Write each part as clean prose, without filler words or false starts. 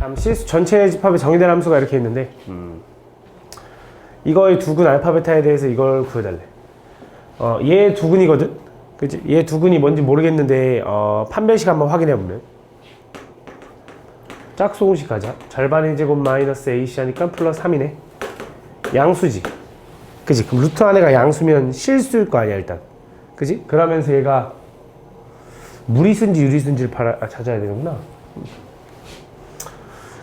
다음 C수 전체 집합의 정의된 함수가 이렇게 있는데 이거의 두근 알파 베타에 대해서 이걸 구해달래. 얘 두근이거든? 그치? 얘 두근이 뭔지 모르겠는데 판별식 한번 확인해보면 짝수공식 가자. 절반의 제곱 마이너스 AC 하니까 플러스 3이네. 양수지. 그치? 그럼 루트 안에가 양수면 실수일 거 아니야 일단. 그치? 그러면서 얘가 무리수인지 유리수인지를 찾아야 되는구나.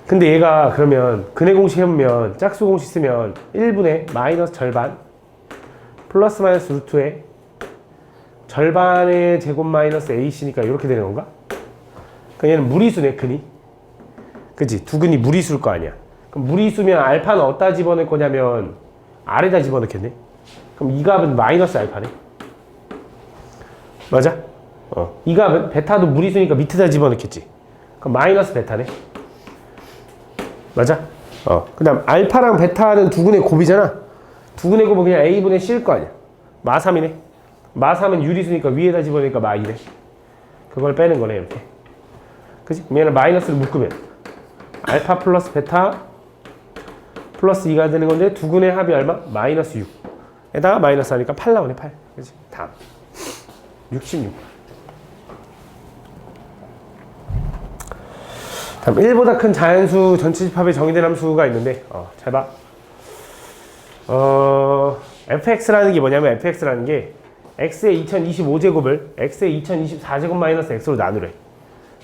근데 얘가 그러면 근해 공식 해보면 짝수 공식 쓰면 1분의 마이너스 절반 플러스 마이너스 루트에 절반의 제곱 마이너스 AC니까 이렇게 되는 건가? 그럼 얘는 무리수네, 근이. 그치? 두 근이 무리수일 거 아니야. 그럼 무리수면 알파는 어디다 집어넣을 거냐면 아래다 집어넣겠네. 그럼 이 값은 마이너스 알파네. 맞아? 이 값은 베타도 무리수니까 밑에다 집어넣겠지. 그럼 마이너스 베타네. 맞아? 그 다음 알파랑 베타는 두근의 곱이잖아. 두근의 곱은 그냥 A분의 C일 거 아니야. 마3이네. 마3은 유리수니까 위에다 집어넣으니까 마2네. 그걸 빼는 거네 이렇게. 그치? 그럼 얘는 마이너스를 묶으면 알파 플러스 베타 플러스 2가 되는 건데 두근의 합이 얼마? 마이너스 6 에다가 마이너스 하니까 8 나오네. 8. 그치? 다음 66. 다음 1보다 큰 자연수 전체 집합의 정의된 함수가 있는데 잘 봐. fx라는 게 뭐냐면 fx라는 게 x의 2025제곱을 x의 2024제곱 마이너스 x로 나누래.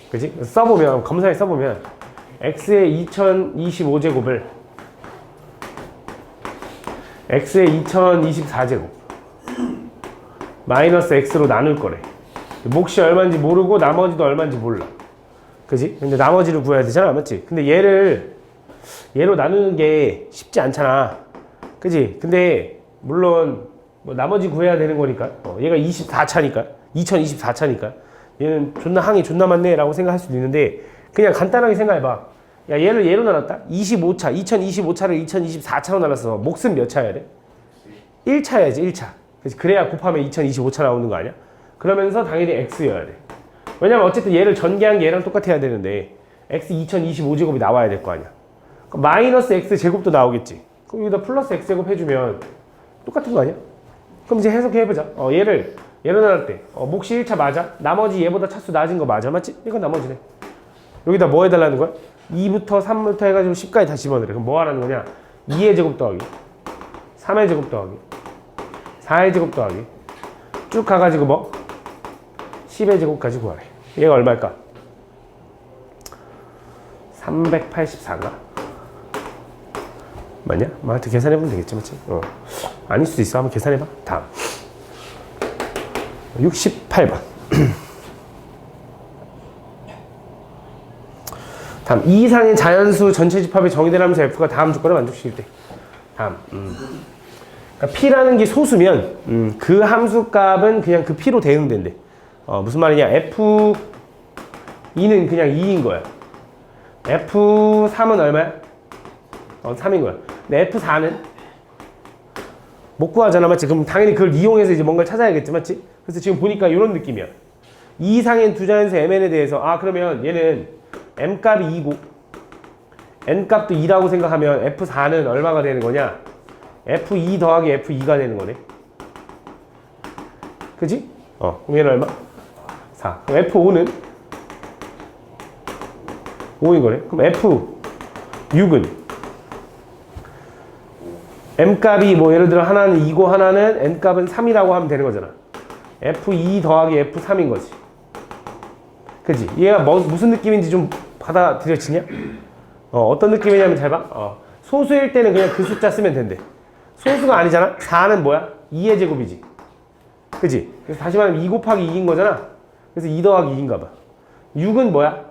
그치? 써보면 검사에 써보면 x의 2025제곱을 x의 2024제곱 마이너스 x로 나눌 거래. 몫이 얼마인지 모르고 나머지도 얼마인지 몰라. 그지? 근데 나머지를 구해야 되잖아. 맞지? 근데 얘로 나누는 게 쉽지 않잖아. 그지? 근데 물론 뭐 나머지 구해야 되는 거니까 얘가 24차니까 2024차니까 얘는 항이 존나 많네 라고 생각할 수도 있는데 그냥 간단하게 생각해봐. 야, 얘를 얘로 나눴다? 25차 2025차를 2024차로 나눴어. 몫은 몇 차여야 돼? 1차여야지 1차. 그치? 그래야 곱하면 2025차 나오는 거 아니야? 그러면서 당연히 x여야 돼. 왜냐면 어쨌든 얘를 전개한 게 얘랑 똑같아야 되는데 x 2025제곱이 나와야 될 거 아니야. 그럼 마이너스 x 제곱도 나오겠지. 그럼 여기다 플러스 x 제곱 해주면 똑같은 거 아니야? 그럼 이제 해석해보자. 얘를 얘로 나눌 때 몫이 1차 맞아? 나머지 얘보다 차수 낮은 거 맞아? 맞지? 이건 나머지네. 여기다 뭐 해달라는 거야? 2부터 3부터 해가지고 10까지 다 집어넣으래. 그럼 뭐 하라는 거냐? 2의 제곱 더하기 3의 제곱 더하기 4의 제곱 더하기 쭉 가가지고 뭐? 10의 제곱까지 구하래. 얘가 얼마일까? 384인가? 맞냐? 뭐 하여튼 계산해보면 되겠지, 맞지? 아닐 수도 있어. 한번 계산해봐. 다음 68번 다음 이 이상의 자연수 전체 집합의 정의된 함수 f가 다음 조건을 만족시킬 때 다음 그러니까 p라는 게 소수면 그 함수 값은 그냥 그 p로 대응된대. 무슨 말이냐? F2는 그냥 2인 거야. F3은 얼마야? 3인 거야. 근데 F4는 못 구하잖아, 맞지? 그럼 당연히 그걸 이용해서 이제 뭔가를 찾아야겠지, 맞지? 그래서 지금 보니까 이런 느낌이야. 이 이상의 두 자연수 mn에 대해서 그러면 얘는 m값이 2고 n값도 2라고 생각하면 F4는 얼마가 되는 거냐? F2 더하기 F2가 되는 거네. 그치? 그럼 얘는 얼마? 4. 그럼 F5는 5인 거네. 그럼 F6은 m값이 뭐 예를 들어 하나는 2고 하나는 n값은 3이라고 하면 되는 거잖아. F2 더하기 F3인 거지. 그치? 얘가 무슨 느낌인지 좀 받아들여지냐? 어떤 느낌이냐면 잘 봐. 소수일 때는 그냥 그 숫자 쓰면 된대. 소수가 아니잖아? 4는 뭐야? 2의 제곱이지. 그치? 그래서 다시 말하면 2 곱하기 2인 거잖아? 그래서 2 더하기 2인가 봐. 6은 뭐야?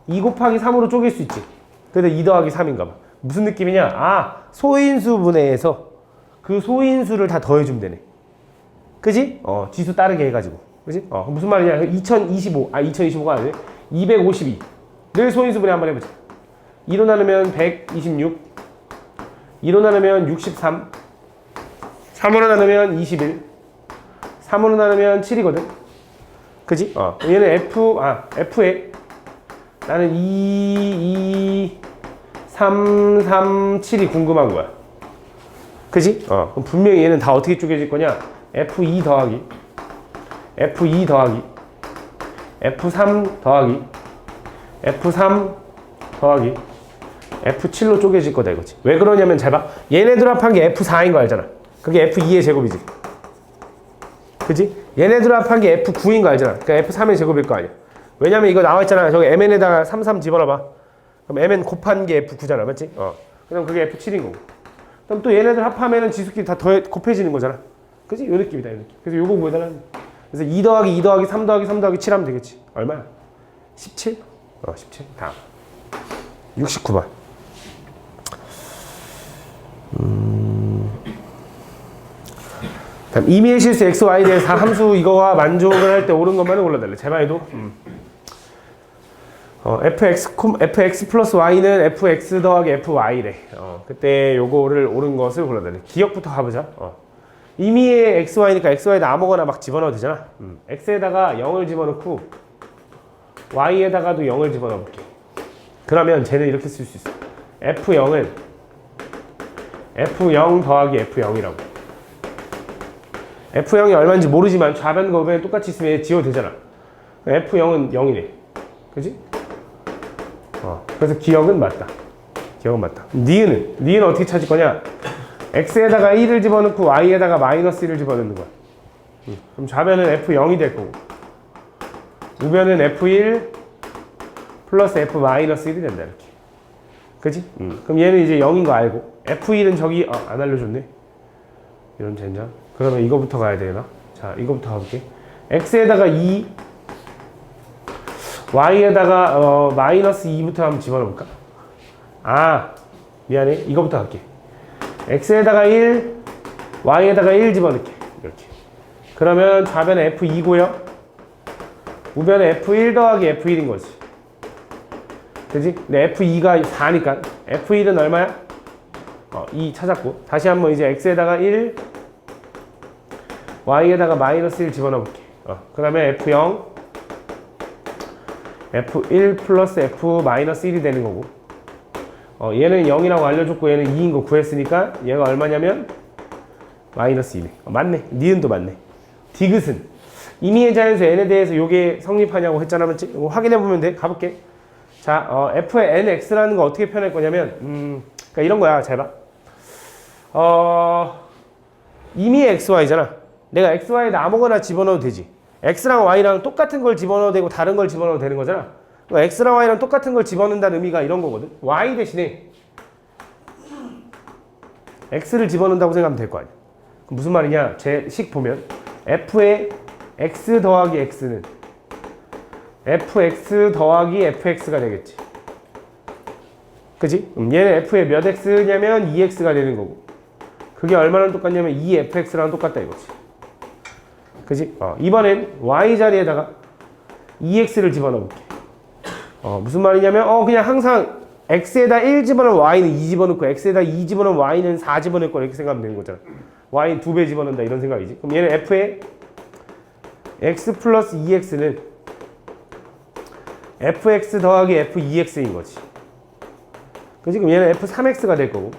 2 곱하기 3으로 쪼갤 수 있지. 그래서 2 더하기 3인가 봐. 무슨 느낌이냐? 소인수 분해해서 그 소인수를 다 더해주면 되네. 그지? 지수 따르게 해가지고. 그지? 무슨 말이냐? 2025가 아니네. 252를 소인수 분해 한번 해보자. 2로 나누면 126, 2로 나누면 63, 3으로 나누면 21, 3으로 나누면 7이거든. 그지? 얘는 F에 나는 2, 3, 3, 7이 궁금한 거야. 그지? 그럼 분명히 얘는 다 어떻게 쪼개질 거냐? F2 더하기 F2 더하기 F3 더하기 F3 더하기 F7로 쪼개질 거다 이거지. 왜 그러냐면 잘 봐. 얘네들 합한 게 F4인 거 알잖아. 그게 F2의 제곱이지. 그지? 얘네들 합한 게 F9인 거 알잖아. 그러니까 F3의 제곱일 거 아니야. 왜냐면 이거 나와 있잖아. 저기 MN에다가 3 집어넣어봐. 그럼 MN 곱한 게 F9잖아. 맞지? 그럼 그게 F7인 거고. 그럼 또 얘네들 합하면은 지수끼리 다 곱해지는 거잖아. 그지? 요 느낌이다. 요 느낌. 그래서 요거 구해달라는. 그래서 2 더하기 2 더하기 3 더하기 3 더하기 7 하면 되겠지. 얼마야? 17? 17. 다음. 69번. 다음. 임의의 실수 x, y에 대해서 함수 이거와 만족을 할 때 옳은 것만을 골라달래. 제발 해도. fx 플러스 y는 fx 더하기 fy래. 그때 요거를 옳은 것을 골라달래. 기억부터 가보자. 임의의 xy니까 xy에다 아무거나 막 집어넣어도 되잖아. x에다가 0을 집어넣고 y에다가도 0을 집어넣어볼게. 그러면 쟤는 이렇게 쓸 수 있어. f0은 f0 더하기 f0이라고. f0이 얼마인지 모르지만 좌변과 우변이 똑같이 있으면 얘 지워도 되잖아. f0은 0이네. 그지? 그래서 기억은 맞다. 기억은 맞다. 니은은 어떻게 찾을 거냐? x에다가 1을 집어넣고 y에다가 마이너스 1을 집어넣는 거야. 그럼 좌변은 f0이 될 거고 우변은 f1 플러스 f 마이너스 1이 된다 이렇게. 그지? 그럼 얘는 이제 0인 거 알고 f1은 저기 안 알려줬네. 이런 젠장. 그러면 이거부터 가야 되나? 자, 이거부터 가볼게. x에다가 2 y에다가 마이너스 2부터 한번 집어넣을까? 미안해. 이거부터 할게. x에다가 1 y에다가 1 집어넣을게. 이렇게. 그러면 좌변에 f2고요 우변에 f1 더하기 f1인 거지. 그지? 근데 f2가 4니까 f1은 얼마야? 2 찾았고 다시 한번 이제 x에다가 1 y에다가 마이너스 1 집어넣어 볼게. 그 다음에 f0 f1 플러스 f 마이너스 1이 되는 거고 얘는 0이라고 알려줬고 얘는 2인 거 구했으니까 얘가 얼마냐면 마이너스 2네. 맞네. 니은도 맞네. 디귿은 임의의 자연수 n에 대해서 요게 성립하냐고 했잖아. 이거 확인해보면 돼. 가볼게. 자, f의 nx라는 거 어떻게 표현할 거냐면 그러니까 이런 거야. 잘 봐. 임의의 xy잖아. 내가 xy에다 아무거나 집어넣어도 되지. x랑 y랑 똑같은 걸 집어넣어도 되고 다른 걸 집어넣어도 되는 거잖아. 그러니까 x랑 y랑 똑같은 걸 집어넣는다는 의미가 이런 거거든. y 대신에 x를 집어넣는다고 생각하면 될 거 아니야. 그럼 무슨 말이냐? 제 식 보면 f의 x 더하기 x는 fx 더하기 fx가 되겠지. 그지? 얘는 f의 몇 x냐면 2x가 되는 거고 그게 얼마나 똑같냐면 2fx랑 똑같다 이거지. 그지? 이번엔 y 자리에다가 2x를 집어넣어 볼게. 무슨 말이냐면 그냥 항상 x에다 1 집어넣으면 y는 2 집어넣고 x에다 2 집어넣으면 y는 4 집어넣을 거 이렇게 생각하면 되는 거잖아. y는 2배 집어넣는다 이런 생각이지. 그럼 얘는 f의 x 플러스 2x는 fx 더하기 f2x인 거지. 그지? 그럼 얘는 f3x가 될 거고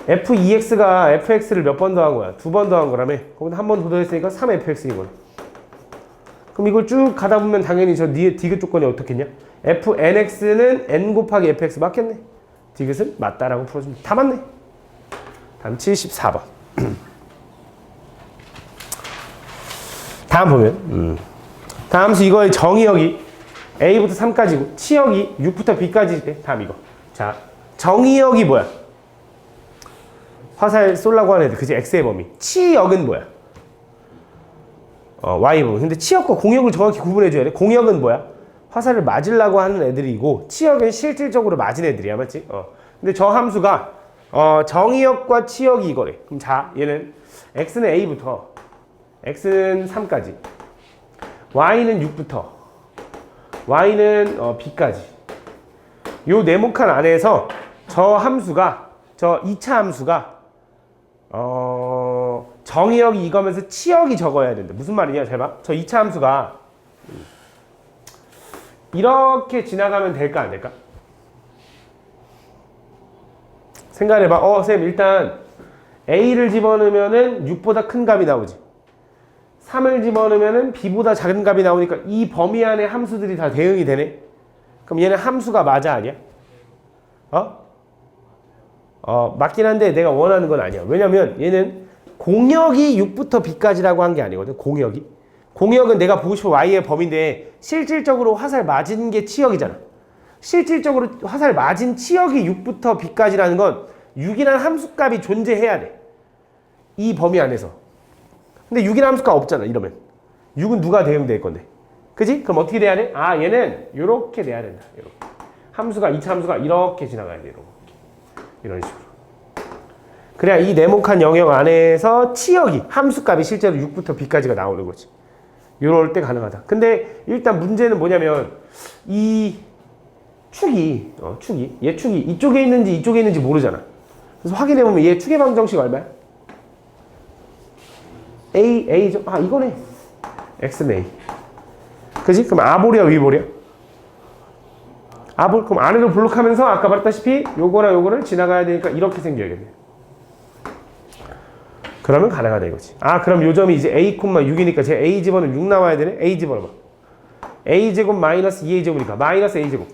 f2x가 fx를 몇 번 더한 거야? 2번 더한 거라며. 거기다 한 번 더 더했으니까 3fx인 거야. 그럼 이걸 쭉 가다 보면 당연히 저 디귿 조건이 어떻겠냐? fnx는 n 곱하기 fx 맞겠네. 디귿은 맞다라고 풀어주면 다 맞네. 다음 74번. 다음 보면 다음 수 이거의 정의역이 a부터 3까지고 치역이 6부터 b까지일 때 다음 이거. 자, 정의역이 뭐야? 화살 쏠라고 하는 애들, 그지? x의 범위. 치역은 뭐야? y 범위. 근데 치역과 공역을 정확히 구분해줘야 돼. 공역은 뭐야? 화살을 맞으려고 하는 애들이고 치역은 실질적으로 맞은 애들이야, 맞지? 근데 저 함수가 정의역과 치역이 이거래. 그럼 자, 얘는 x는 a부터 x는 3까지, y는 6부터 y는 b까지. 요 네모칸 안에서 저 함수가 저 2차 함수가 정의역이 이거면서 치역이 적어야 된다. 무슨 말이냐? 잘 봐. 저 2차 함수가 이렇게 지나가면 될까 안 될까? 생각해봐. 쌤 일단 A를 집어넣으면은 6보다 큰 값이 나오지. 3을 집어넣으면은 B보다 작은 값이 나오니까 이 범위 안에 함수들이 다 대응이 되네. 그럼 얘는 함수가 맞아 아니야? 맞긴 한데 내가 원하는 건 아니야. 왜냐면 얘는 공역이 6부터 B까지라고 한 게 아니거든. 공역은 내가 보고 싶은 Y의 범위인데 실질적으로 화살 맞은 게 치역이잖아. 실질적으로 화살 맞은 치역이 6부터 B까지라는 건 6이라는 함수값이 존재해야 돼. 이 범위 안에서. 근데 6이라는 함수값 없잖아. 이러면 6은 누가 대응될 건데, 그지? 그럼 어떻게 돼야 돼? 얘는 이렇게 돼야 된다. 이렇게. 함수가 2차 함수가 이렇게 지나가야 돼. 이런 식으로. 그래야 이 네모칸 영역 안에서 치역이 함수값이 실제로 6부터 B까지가 나오는 거지. 이럴 때 가능하다. 근데 일단 문제는 뭐냐면 이 축이 얘 축이 이쪽에 있는지 이쪽에 있는지 모르잖아. 그래서 확인해보면 얘 축의 방정식 얼마야? A죠? 이거네. X는 A. 그지? 그럼 아볼이야 위볼이야? 아볼. 그럼 아래로 블록하면서 아까 말했다시피 요거랑 요거를 지나가야 되니까 이렇게 생겨야겠네. 그러면 가능하다 이거지. 그럼 요 점이 이제 A, 6이니까 제 A 집어는 6 나와야 되네. A 집어넣어봐. A제곱 마이너스 2A제곱이니까 마이너스 A제곱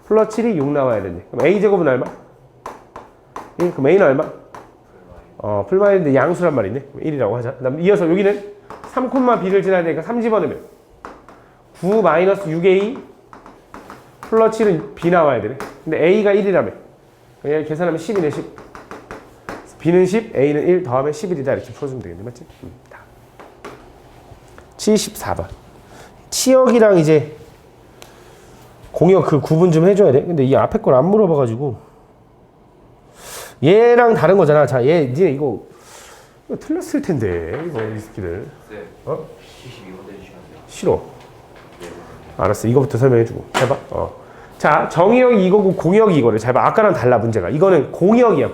플러스 7이 6 나와야 되네. 그럼 A제곱은 얼마? 1. 그럼 A는 얼마? 풀마인데 양수란 말이 있네. 1이라고 하자. 그다음 이어서 여기는 3,B를 지나야 되니까 3 집어넣으면 9 마이너스 6A 플러스 7은 B 나와야 되네. 근데 A가 1이라며. 그냥 계산하면 10이네 10. B는 10, A는 1 더하면 11이다. 이렇게 풀어주면 되겠네. 맞지? 74번. 치역이랑 이제 공역 그 구분 좀 해줘야 돼. 근데 이 앞에 걸 안 물어봐가지고. 얘랑 다른 거잖아. 자, 얘 이제 이거 틀렸을 텐데. 이 새끼들. 네. 72번 내주시면 싫어. 알았어. 이거부터 설명해주고. 해봐. 자, 정의역이 이거고 공역이 이거를. 잘 봐. 아까랑 달라 문제가. 이거는 공역이야.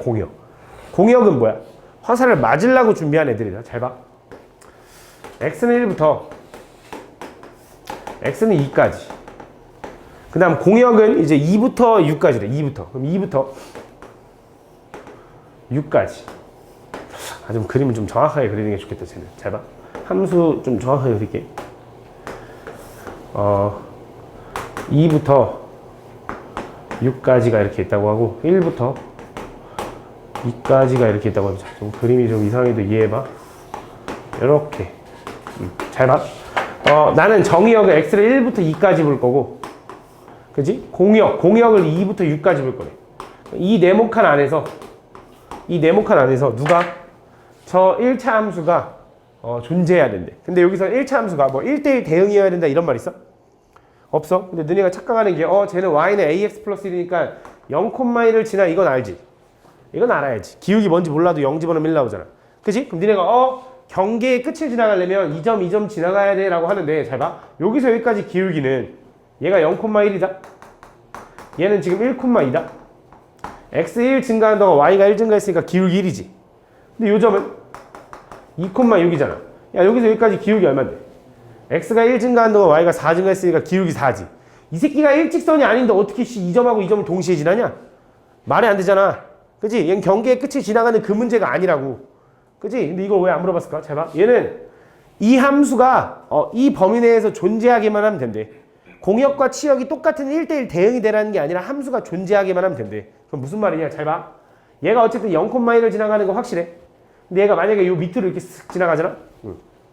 공역은 뭐야? 화살을 맞으려고 준비한 애들이다. 잘 봐. X는 1부터 X는 2까지. 그 다음 공역은 이제 2부터 6까지래. 2부터. 그럼 2부터 6까지. 좀 그림을 좀 정확하게 그리는 게 좋겠다. 쟤는. 잘 봐. 함수 좀 정확하게 그릴게. 2부터 6까지가 이렇게 있다고 하고 1부터 2까지가 이렇게 있다고 합니다. 좀 그림이 좀 이상해도 이해해봐. 이렇게. 잘 봐. 나는 정의역을 X를 1부터 2까지 볼 거고, 그지? 공역을 2부터 6까지 볼 거래. 이 네모칸 안에서 누가? 저 1차 함수가 존재해야 된대. 근데 여기서 1차 함수가 뭐 1대1 대응이어야 된다 이런 말 있어? 없어. 근데 너네가 착각하는 게 쟤는 y는 ax 플러스 1이니까 0,1을 지나. 이건 알지? 이건 알아야지. 기울기 뭔지 몰라도 0 집어넣으면 1 나오잖아. 그치? 그럼 니네가 경계의 끝을 지나가려면 이 점 지나가야 돼 라고 하는데, 잘 봐. 여기서 여기까지 기울기는 얘가 0,1이다. 얘는 지금 1,2다. x1 증가한 동안 y가 1 증가했으니까 기울기 1이지. 근데 요 점은 2,6이잖아. 야, 여기서 여기까지 기울기 얼만데? x가 1 증가한 동안 y가 4 증가했으니까 기울기 4지. 이 새끼가 일직선이 아닌데 어떻게 이 점하고 이 점을 동시에 지나냐? 말이 안 되잖아. 그치? 얘는 경계의 끝이 지나가는 그 문제가 아니라고. 그치? 근데 이걸 왜 안 물어봤을까? 잘 봐. 얘는 이 함수가 이 범위 내에서 존재하기만 하면 된대. 공역과 치역이 똑같은 1대1 대응이 되라는 게 아니라 함수가 존재하기만 하면 된대. 그럼 무슨 말이냐? 잘 봐. 얘가 어쨌든 0,1을 지나가는 거 확실해. 근데 얘가 만약에 요 밑으로 이렇게 쓱 지나가잖아?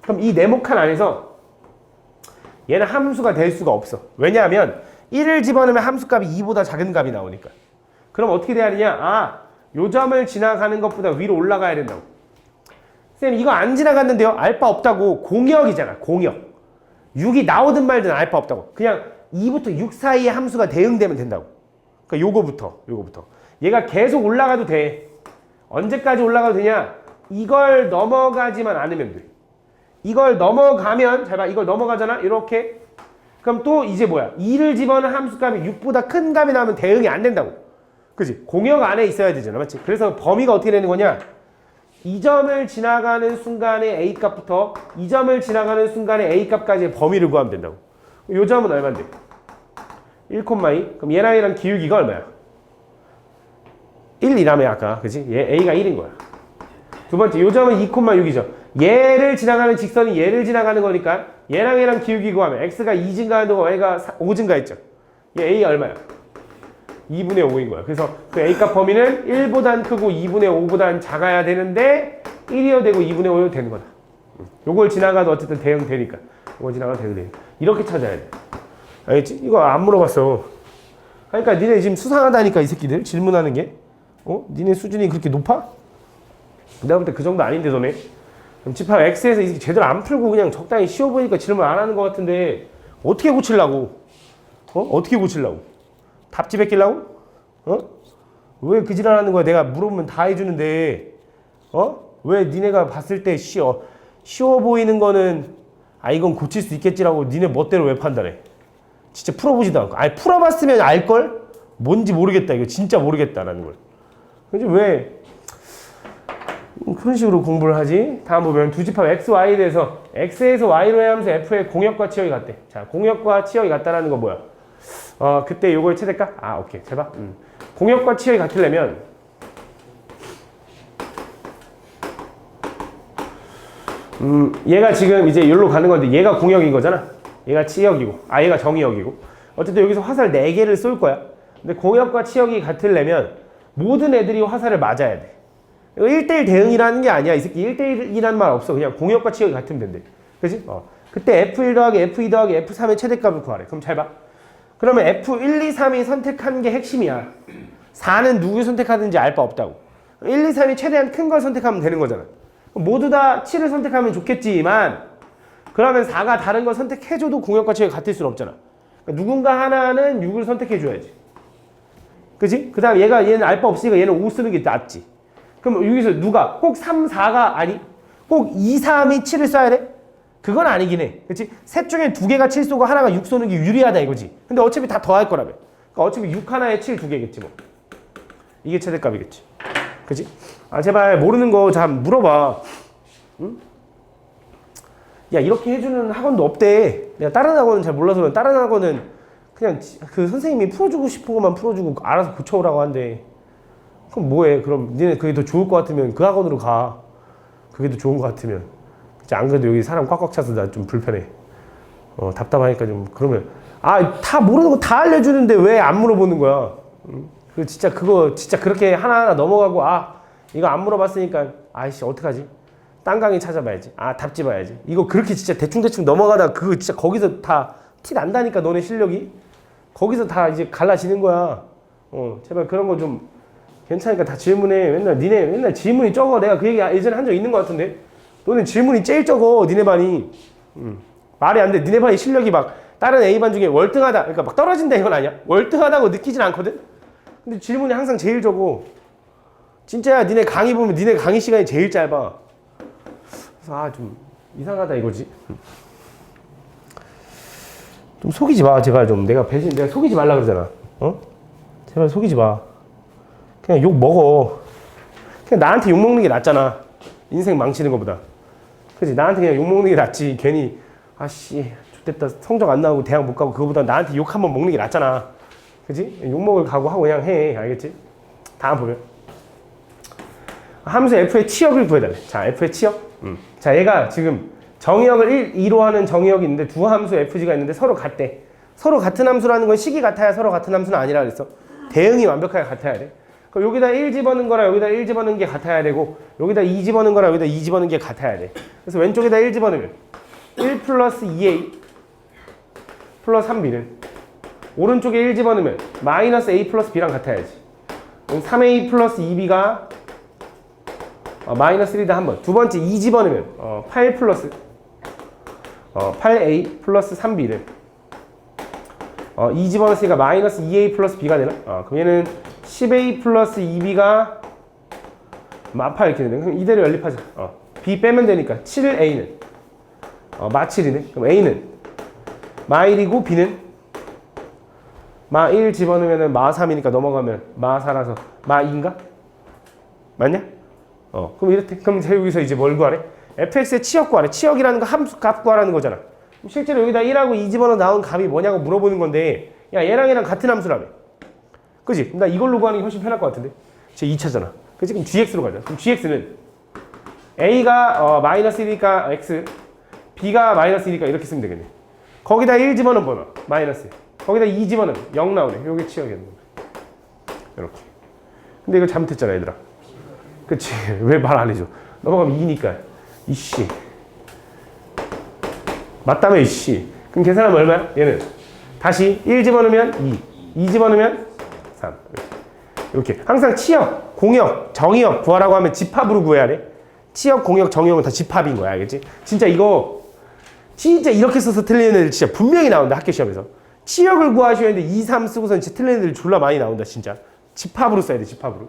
그럼 이 네모칸 안에서 얘는 함수가 될 수가 없어. 왜냐하면 1을 집어넣으면 함수값이 2보다 작은 값이 나오니까. 그럼 어떻게 돼야 하느냐? 요 점을 지나가는 것보다 위로 올라가야 된다고. 쌤, 이거 안 지나갔는데요? 알바 없다고. 공역이잖아. 공역. 6이 나오든 말든 알바 없다고. 그냥 2부터 6 사이의 함수가 대응되면 된다고. 그러니까 요거부터. 얘가 계속 올라가도 돼. 언제까지 올라가도 되냐? 이걸 넘어가지만 않으면 돼. 이걸 넘어가면, 잘 봐. 이걸 넘어가잖아? 이렇게. 그럼 또 이제 뭐야? 2를 집어넣은 함수값이 6보다 큰 값이 나오면 대응이 안 된다고. 그치? 공역 안에 있어야 되잖아. 맞지? 그래서 범위가 어떻게 되는 거냐? 이 점을 지나가는 순간에 A값부터 이 점을 지나가는 순간에 A값까지의 범위를 구하면 된다고. 요 점은 얼마인데? 1,2. 그럼 얘랑 얘랑 기울기가 얼마야? 1이라며 아까. 그지? 얘 A가 1인 거야. 두 번째, 요 점은 2,6이죠. 얘를 지나가는 직선이 얘를 지나가는 거니까 얘랑 얘랑 기울기 구하면 x가 2 증가하는 거 y가 5 증가했죠. 얘 a 얼마야? 2분의 5인 거야. 그래서 그 a값 범위는 1보단 크고 2분의 5보단 작아야 되는데 1이어야 되고 2분의 5여도 되는 거다. 요걸 지나가도 어쨌든 대응되니까. 요걸 지나가도 대응되니까. 이렇게 찾아야 돼. 알겠지? 이거 안 물어봤어. 그러니까 니네 지금 수상하다니까 이 새끼들 질문하는 게. 니네 수준이 그렇게 높아? 내가 볼 때 그 정도 아닌데 너네. 그럼 집합 X에서 이렇게 제대로 안 풀고 그냥 적당히 쉬워 보니까 질문 안 하는 것 같은데 어떻게 고치려고? 어떻게 고치려고? 답지 베끼려고? 왜 그 지랄하는 거야? 내가 물어보면 다 해주는데 왜 니네가 봤을 때 쉬워 보이는 거는 이건 고칠 수 있겠지라고 니네 멋대로 왜 판단해? 진짜 풀어보지도 않고 풀어봤으면 알걸? 뭔지 모르겠다 이거 진짜 모르겠다라는 걸. 근데 왜 그런 식으로 공부를 하지? 다음 보면 두 집합 x, y에 대해서 x에서 y로 해하면서 f의 공역과 치역이 같대. 자, 공역과 치역이 같다라는 거 뭐야? 그때 요걸 찾을까? 오케이. 제발. 공역과 치역이 같으려면 얘가 지금 이제 여기로 가는 건데 얘가 공역인 거잖아. 얘가 치역이고, 얘가 정의역이고. 어쨌든 여기서 화살 4개를 쏠 거야. 근데 공역과 치역이 같으려면 모든 애들이 화살을 맞아야 돼. 1대1 대응이라는 게 아니야. 이 새끼 1대1이라는 말 없어. 그냥 공역과 치역이 같으면 된대. 그치? 그때 F1 더하기 F2 더하기 F3의 최대값을 구하래. 그럼 잘 봐. 그러면 F1, 2, 3이 선택한 게 핵심이야. 4는 누구 선택하든지 알 바 없다고. 1, 2, 3이 최대한 큰 걸 선택하면 되는 거잖아. 모두 다 7을 선택하면 좋겠지만 그러면 4가 다른 걸 선택해줘도 공역과 치역이 같을 수는 없잖아. 그러니까 누군가 하나는 6을 선택해줘야지. 그치? 그 다음 얘는 알 바 없으니까 얘는 5 쓰는 게 낫지. 그럼 여기서 누가 꼭 3, 4가 꼭 2, 3이 7을 쏴야 돼? 그건 아니긴 해. 그치? 셋 중에 2개가 7 쏘고 하나가 6 쏘는 게 유리하다 이거지. 근데 어차피 다 더할 거라며. 그러니까 어차피 6 하나에 7 2개겠지 뭐. 이게 최대값이겠지. 그치? 제발 모르는 거 좀 물어봐. 응? 야 이렇게 해주는 학원도 없대. 내가 다른 학원은 잘 몰라서 그래. 다른 학원은 그냥 그 선생님이 풀어주고 싶은 것만 풀어주고 알아서 고쳐오라고 한대. 그럼 뭐해? 그럼 니네 그게 더 좋을 것 같으면 그 학원으로 가. 그게 더 좋은 것 같으면. 안 그래도 여기 사람 꽉꽉 차서 나 좀 불편해. 답답하니까 좀 그러면 다 모르는 거 다 알려주는데 왜 안 물어보는 거야? 그거 진짜 그렇게 하나하나 넘어가고 이거 안 물어봤으니까 어떡하지? 딴 강의 찾아봐야지. 답지 봐야지. 이거 그렇게 진짜 대충대충 넘어가다 그거 진짜 거기서 다 티 난다니까 너네 실력이. 거기서 다 이제 갈라지는 거야. 제발 그런 거 좀 괜찮으니까 다 질문해. 니네 맨날 질문이 적어. 내가 그 얘기 예전에 한 적 있는 것 같은데. 너네 질문이 제일 적어. 니네 반이. 말이 안 돼. 니네 반이 실력이 막 다른 A반 중에 월등하다. 그러니까 막 떨어진다 이건 아니야. 월등하다고 느끼진 않거든. 근데 질문이 항상 제일 적어. 진짜야. 니네 강의 보면 니네 강의 시간이 제일 짧아. 그래서 좀 이상하다 이거지. 좀 속이지 마. 제발 좀. 내가 속이지 말라 그러잖아. 제발 속이지 마. 그냥 욕 먹어. 그냥 나한테 욕 먹는 게 낫잖아. 인생 망치는 것보다. 그치? 나한테 그냥 욕 먹는 게 낫지. 괜히 X됐다 성적 안 나오고 대학 못 가고 그거보다 나한테 욕 한번 먹는 게 낫잖아. 그치? 욕 먹을 각오하고 그냥 해. 알겠지? 다음 보면 함수 F의 치역을 구해달래. 자, F의 치역. 자, 얘가 지금 정의역을 2로 하는 정의역이 있는데 두 함수 FG가 있는데 서로 같대. 서로 같은 함수라는 건 식이 같아야 서로 같은 함수는 아니라 그랬어. 대응이 완벽하게 같아야 돼. 그럼 여기다 1 집어넣은 거랑 여기다 1 집어넣은 게 같아야 되고 여기다 2 집어넣은 거랑 여기다 2 집어넣은 게 같아야 돼. 그래서 왼쪽에다 1 집어넣으면 1 플러스 2A 플러스 3B는 오른쪽에 1 집어넣으면 마이너스 A 플러스 B랑 같아야지. 3A 플러스 2B가 마이너스 1이다 한 번. 두 번째 2 집어넣으면 8 플러스 8A 플러스 3B를 2 집어넣으니까 마이너스 2A 플러스 B가 되나? 그럼 얘는 10A 플러스 2B가 마8 이렇게 되네. 그럼 이대로 연립하자. B 빼면 되니까 7A는 마7이네. 그럼 A는 마1이고 B는 마1 집어넣으면 마3이니까 넘어가면 마4라서 마2인가? 맞냐? 그럼 이렇게. 그럼 여기서 이제 뭘 구하래? fx의 치역 구하래. 치역이라는 거 함수 값 구하라는 거잖아. 실제로 여기다 1하고 2 집어넣어 나온 값이 뭐냐고 물어보는 건데 야 얘랑 얘랑 같은 함수라며. 그지? 나 이걸로 구하는 게 훨씬 편할 것 같은데. 제 2차잖아. 그치? 그럼 gx로 가자. 그럼 gx는 a가 마이너스 1이니까 x, b가 마이너스 1이니까 이렇게 쓰면 되겠네. 거기다 1 집어넣어 마이너스. 거기다 2 집어넣으면 0 나오네. 요게 치역이었는 거야. 이렇게. 근데 이거 잘못했잖아 얘들아. 그치? 왜 말 안 해줘? 넘어가면 2니까. 이씨. 맞다며 이씨. 그럼 계산하면 얼마야? 얘는 다시 1 집어넣으면 2 집어넣으면 3 이렇게. 항상 치역, 공역, 정의역 구하라고 하면 집합으로 구해야 돼. 치역, 공역, 정의역은 다 집합인 거야. 알겠지? 진짜 이거 진짜 이렇게 써서 틀리는 애들 진짜 분명히 나온다. 학교 시험에서. 치역을 구하셔야 하는데 2, 3 쓰고서는 진짜 틀리는 애들 졸라 많이 나온다. 진짜. 집합으로 써야 돼. 집합으로.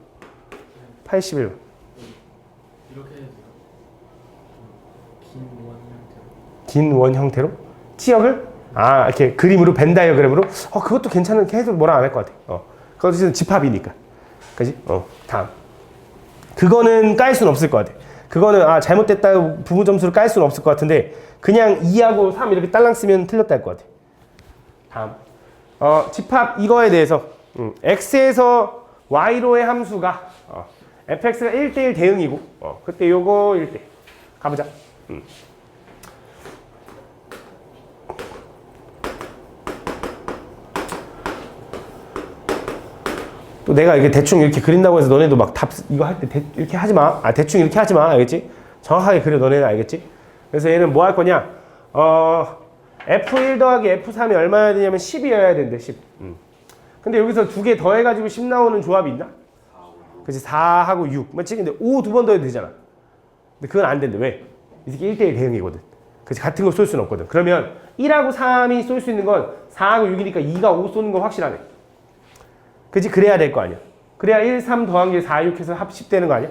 81번. 이렇게 해도 돼요? 긴 원 형태로? 치역을? 이렇게 그림으로 벤 다이어그램으로? 그것도 괜찮은, 해도 뭐라 안 할 것 같아. 그것도 진짜 집합이니까. 그지? 다음. 그거는 깔 수는 없을 것 같아. 그거는, 잘못됐다 부분 점수를 깔 수는 없을 것 같은데, 그냥 2하고 3 이렇게 딸랑 쓰면 틀렸다 할 것 같아. 다음. 집합 이거에 대해서, x에서 y로의 함수가, fx가 1대1 대응이고, 그때 요거 1대. 가보자. 또 내가 이게 대충 이렇게 그린다고 해서 너네도 막 답 이거 할 때 이렇게 하지 마. 대충 이렇게 하지 마. 알겠지? 정확하게 그려 너네는 알겠지? 그래서 얘는 뭐 할 거냐? F1 더하기 F3이 얼마여야 되냐면 10이어야 된대. 10. 근데 여기서 두 개 더해가지고 10 나오는 조합이 있나? 그치? 4하고 6. 맞지? 근데 5 두 번 더해도 되잖아. 근데 그건 안 된대. 왜? 이 새끼 1대1 대응이거든. 그치? 같은 거 쏠 수는 없거든. 그러면 1하고 3이 쏠 수 있는 건 4하고 6이니까 2가 5 쏘는 거 확실하네. 그치? 그래야 될 거 아니야. 그래야 1, 3 더한 게 4, 6 해서 합 10 되는 거 아니야?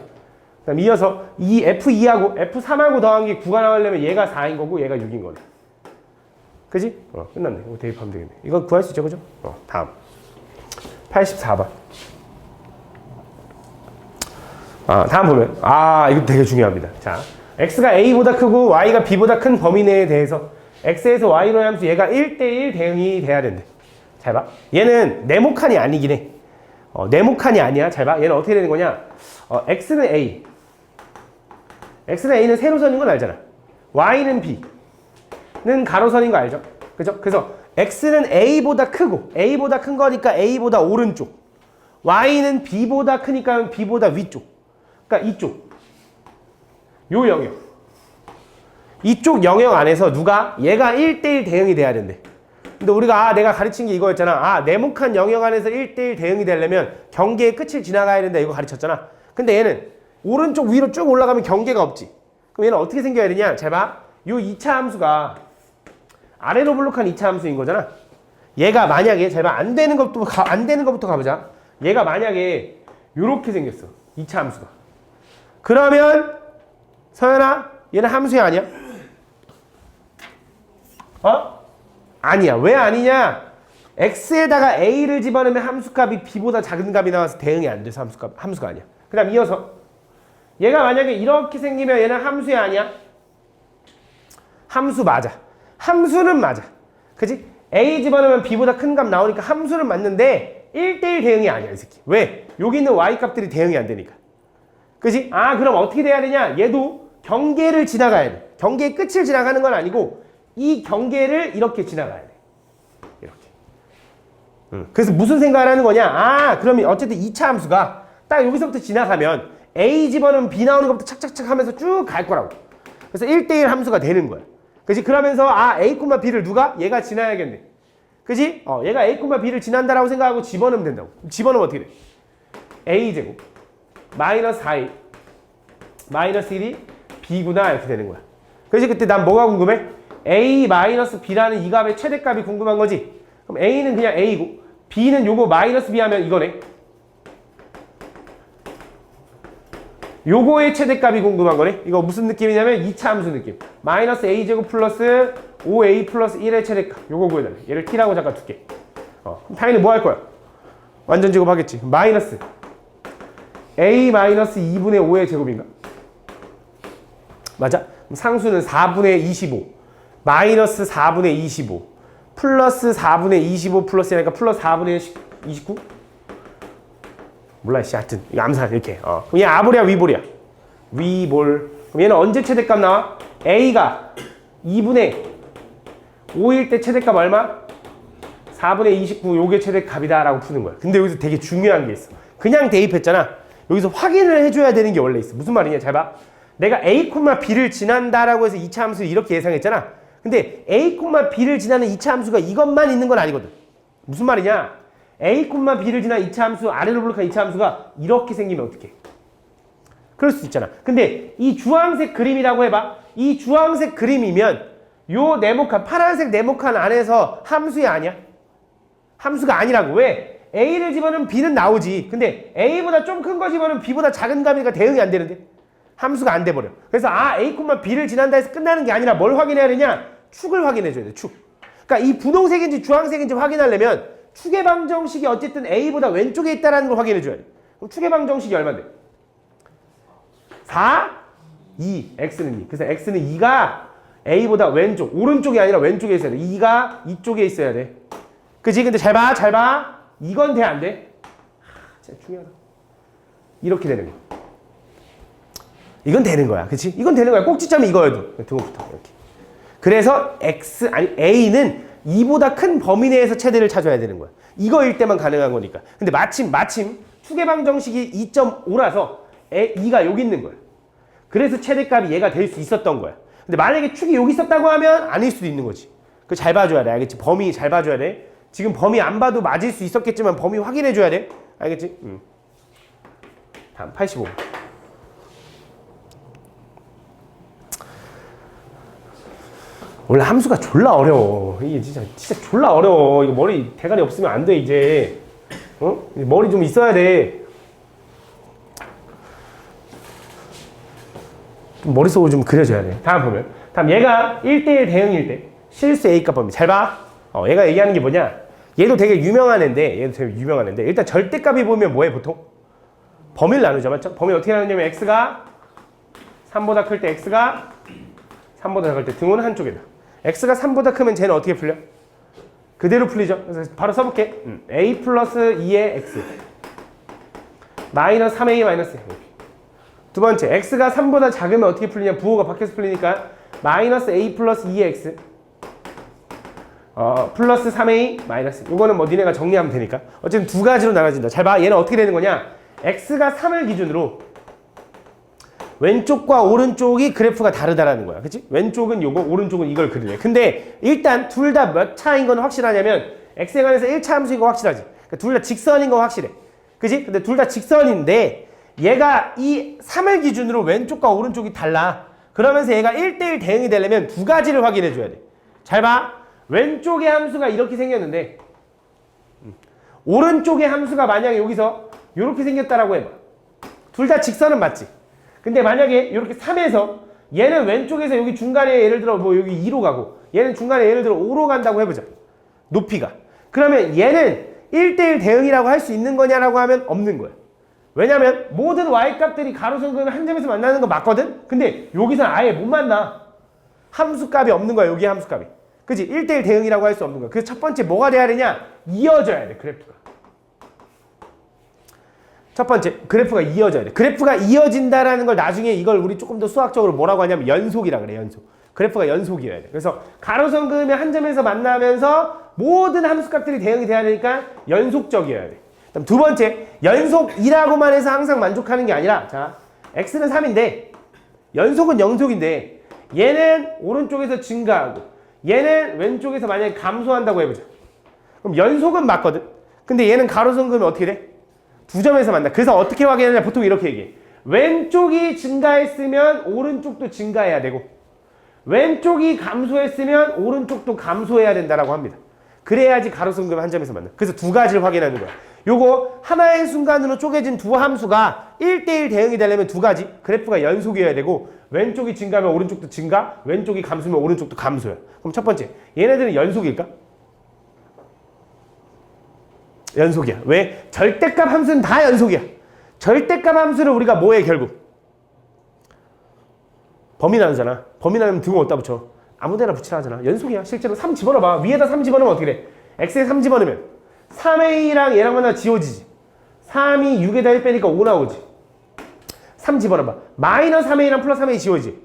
그다음 이어서 이 F2하고 F3하고 더한 게 9가 나오려면 얘가 4인 거고 얘가 6인 거네. 그지? 끝났네. 이거 대입하면 되겠네. 이거 구할 수 있죠, 그죠? 다음. 84번. 다음 보면, 이거 되게 중요합니다. 자, x가 a보다 크고 y가 b보다 큰 범위 내에 대해서 x에서 y로의 함수 얘가 1대1 대응이 돼야 된대. 잘 봐. 얘는 네모칸이 아니긴 해. 네모칸이 아니야. 잘 봐. 얘는 어떻게 되는 거냐? x는 a. x는 a는 세로선인 건 알잖아. y는 b는 가로선인 거 알죠? 그죠? 그래서 x는 a보다 크고 a보다 큰 거니까 a보다 오른쪽. y는 b보다 크니까 b보다 위쪽. 그러니까 이쪽. 요 영역. 이쪽 영역 안에서 누가? 얘가 1대1 대응이 돼야 된대. 근데 우리가 내가 가르친 게 이거였잖아. 네모칸 영역 안에서 1대1 대응이 되려면 경계의 끝을 지나가야 된다. 이거 가르쳤잖아. 근데 얘는 오른쪽 위로 쭉 올라가면 경계가 없지. 그럼 얘는 어떻게 생겨야 되냐? 잘 봐. 요 2차 함수가 아래로 블록한 2차 함수인 거잖아. 얘가 만약에 잘 봐. 안 되는 것부터 가보자. 얘가 만약에 요렇게 생겼어. 2차 함수가. 그러면 서연아, 얘는 함수야 아니야? 아니야. 왜 아니냐? x에다가 a를 집어넣으면 함수값이 b보다 작은 값이 나와서 대응이 안 돼서 함수가 아니야. 그 다음 이어서 얘가 만약에 이렇게 생기면 얘는 함수야 아니야? 함수 맞아. 함수는 맞아. 그치? a 집어넣으면 b보다 큰 값 나오니까 함수는 맞는데 1대1 대응이 아니야 이 새끼. 왜? 여기 있는 y 값들이 대응이 안 되니까. 그치? 그럼 어떻게 돼야 되냐? 얘도 경계를 지나가야 돼. 경계의 끝을 지나가는 건 아니고 이 경계를 이렇게 지나가야 돼. 이렇게. 그래서 무슨 생각을 하는 거냐? 그러면 어쨌든 2차 함수가 딱 여기서부터 지나가면 a 집어넣으면 b 나오는 것부터 착착착 하면서 쭉 갈 거라고. 그래서 1대1 함수가 되는 거야. 그치? 그러면서 a, b를 누가? 얘가 지나야겠네. 그치? 얘가 a, b를 지난다라고 생각하고 집어넣으면 된다고. 집어넣으면 어떻게 돼? a제곱 마이너스 4a 마이너스 1이 b구나 이렇게 되는 거야. 그래서 그때 난 뭐가 궁금해? a 마이너스 b라는 이 값의 최대값이 궁금한 거지. 그럼 a는 그냥 a고 b는 요거 마이너스 b 하면 이거네. 요거의 최대값이 궁금한 거네. 이거 무슨 느낌이냐면 2차 함수 느낌. 마이너스 a제곱 플러스 5a 플러스 1의 최대값. 요거 구해달래. 얘를 t라고 잠깐 둘게. 그럼 당연히 뭐 할 거야? 완전 제곱하겠지. 마이너스 a 마이너스 2분의 5의 제곱인가? 맞아? 그럼 상수는 4분의 25. 마이너스 4분의 25 플러스 4분의 25 플러스 하니까 플러스 4분의 29? 몰라 씨 하여튼 이거 암산 이렇게 그럼 얘 아볼이야 위볼이야? 위볼. 그럼 얘는 언제 최대값 나와? A가 2분의 5일 때 최대값 얼마? 4분의 29 요게 최대값이다 라고 푸는 거야. 근데 여기서 되게 중요한 게 있어. 그냥 대입했잖아. 여기서 확인을 해줘야 되는 게 원래 있어. 무슨 말이냐 잘 봐. 내가 A, B를 지난다라고 해서 2차 함수를 이렇게 예상했잖아. 근데 A, B를 지나는 2차 함수가 이것만 있는 건 아니거든. 무슨 말이냐? A, B를 지난 2차 함수, 아래로 블록한 2차 함수가 이렇게 생기면 어떡해? 그럴 수 있잖아. 근데 이 주황색 그림이라고 해봐. 이 주황색 그림이면 요 네모칸, 파란색 네모칸 안에서 함수야 아니야? 함수가 아니라고. 왜? A를 집어넣으면 B는 나오지. 근데 A보다 좀 큰 거 집어넣으면 B보다 작은 값이니까 대응이 안 되는데? 함수가 안 돼버려. 그래서 A, B를 지난다 해서 끝나는 게 아니라 뭘 확인해야 되냐? 축을 확인해줘야 돼. 축. 그러니까 이 분홍색인지 주황색인지 확인하려면 축의 방정식이 어쨌든 A보다 왼쪽에 있다는 걸 확인해줘야 돼. 그럼 축의 방정식이 얼마인데? 4, 2, X는 2. 그래서 X는 2가 A보다 왼쪽, 오른쪽이 아니라 왼쪽에 있어야 돼. 2가 이쪽에 있어야 돼. 그치? 근데 잘 봐, 잘 봐. 이건 돼, 안 돼? 진짜 중요하다. 이렇게 되는 거야. 이건 되는 거야. 그치? 이건 되는 거야. 꼭지점이 이거여도. 등호부터 이렇게. 그래서 A는 2보다 큰 범위 내에서 최대를 찾아야 되는 거야. 이거일 때만 가능한 거니까. 근데 마침 축의 방정식이 2.5라서 2가 여기 있는 거야. 그래서 최대값이 얘가 될 수 있었던 거야. 근데 만약에 축이 여기 있었다고 하면 아닐 수도 있는 거지. 그거 잘 봐줘야 돼. 알겠지? 범위 잘 봐줘야 돼. 지금 범위 안 봐도 맞을 수 있었겠지만 범위 확인해줘야 돼. 알겠지? 다음 85. 원래 함수가 졸라 어려워. 이게 진짜 졸라 어려워. 이거 머리 대가리 없으면 안 돼 이제. 머리 좀 있어야 돼. 좀 머릿속으로 좀 그려줘야 돼. 다음 보면. 다음 얘가 1대1 대응일 때 실수 A값 범위. 잘 봐. 얘가 얘기하는 게 뭐냐. 얘도 되게 유명한 애인데 일단 절대값이 보면 뭐해 보통? 범위를 나누죠. 맞죠? 범위 어떻게 나누냐면 X가 3보다 클 때 X가 3보다 작을 때 등호는 한쪽이다. X가 3보다 크면 쟤는 어떻게 풀려? 그대로 풀리죠. 그래서 바로 써볼게. A 플러스 2의 X 마이너스 3A 마이너스 두 번째 X가 3보다 작으면 어떻게 풀리냐. 부호가 바뀌어서 풀리니까 마이너스 A 플러스 2의 X 플러스 3A 마이너스. 이거는 뭐 니네가 정리하면 되니까. 어쨌든 두 가지로 나눠진다. 잘 봐. 얘는 어떻게 되는 거냐. X가 3을 기준으로 왼쪽과 오른쪽이 그래프가 다르다라는 거야. 그치? 왼쪽은 요거, 오른쪽은 이걸 그리래. 근데 일단 둘 다 몇 차인 건 확실하냐면 X에 관해서 1차 함수인 거 확실하지. 그러니까 둘 다 직선인 거 확실해. 그치? 근데 둘 다 직선인데 얘가 이 3을 기준으로 왼쪽과 오른쪽이 달라. 그러면서 얘가 1대1 대응이 되려면 두 가지를 확인해 줘야 돼. 잘 봐. 왼쪽의 함수가 이렇게 생겼는데 오른쪽의 함수가 만약에 여기서 이렇게 생겼다라고 해봐. 둘 다 직선은 맞지? 근데 만약에 이렇게 3에서 얘는 왼쪽에서 여기 중간에 예를 들어 뭐 여기 2로 가고 얘는 중간에 예를 들어 5로 간다고 해보자. 높이가. 그러면 얘는 1대1 대응이라고 할 수 있는 거냐라고 하면 없는 거야. 왜냐면 모든 y값들이 가로선 그으면 한 점에서 만나는 거 맞거든? 근데 여기서는 아예 못 만나. 함수값이 없는 거야. 여기 함수값이. 그치? 1대1 대응이라고 할 수 없는 거야. 그래서 첫 번째 뭐가 돼야 되냐? 이어져야 돼. 그래프가. 첫 번째, 그래프가 이어져야 돼. 그래프가 이어진다라는 걸 나중에 이걸 우리 조금 더 수학적으로 뭐라고 하냐면 연속이라 그래, 연속. 그래프가 연속이어야 돼. 그래서 가로선 그으면 한 점에서 만나면서 모든 함수값들이 대응이 돼야 되니까 연속적이어야 돼. 그다음 두 번째, 연속이라고만 해서 항상 만족하는 게 아니라, 자, x는 3인데, 연속은 영속인데, 얘는 오른쪽에서 증가하고, 얘는 왼쪽에서 만약에 감소한다고 해보자. 그럼 연속은 맞거든? 근데 얘는 가로선 그으면 어떻게 돼? 두 점에서 만나. 그래서 어떻게 확인하냐? 보통 이렇게 얘기해. 왼쪽이 증가했으면 오른쪽도 증가해야 되고 왼쪽이 감소했으면 오른쪽도 감소해야 된다라고 합니다. 그래야지 가로선 그으면 한 점에서 만나. 그래서 두 가지를 확인하는 거야. 요거 하나의 순간으로 쪼개진 두 함수가 1대1 대응이 되려면 두 가지. 그래프가 연속이어야 되고 왼쪽이 증가하면 오른쪽도 증가, 왼쪽이 감소하면 오른쪽도 감소야. 그럼 첫 번째, 얘네들은 연속일까? 연속이야. 왜? 절대값 함수는 다 연속이야. 절대값 함수를 우리가 뭐해 결국? 범위 나누잖아. 범위 나누면 등호 어디다 붙여? 아무 데나 붙이라 하잖아. 연속이야. 실제로 3 집어넣어봐. 위에다 3 집어넣으면 어떻게 돼? x에 3 집어넣으면 3a랑 얘랑 하나 지워지지. 3이 6에다 1 빼니까 5 나오지. 3 집어넣어봐. 마이너스 3a랑 플러스 3a 지워지지.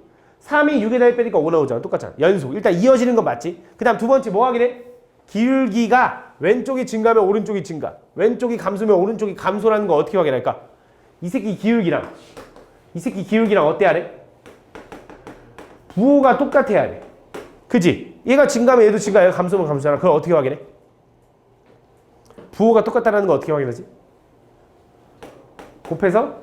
3이 6에다 1 빼니까 5 나오잖아. 똑같잖아. 연속. 일단 이어지는 건 맞지? 그 다음 두 번째 뭐 하긴 해? 기울기가 왼쪽이 증가하면 오른쪽이 증가. 왼쪽이 감소면 오른쪽이 감소라는 거 어떻게 확인할까? 이 새끼 기울기랑 어때야 돼? 부호가 똑같아야 돼. 그지? 얘가 증가하면 얘도 증가, 얘가 감소면 감소잖아. 그걸 어떻게 확인해? 부호가 똑같다는 거 어떻게 확인하지? 곱해서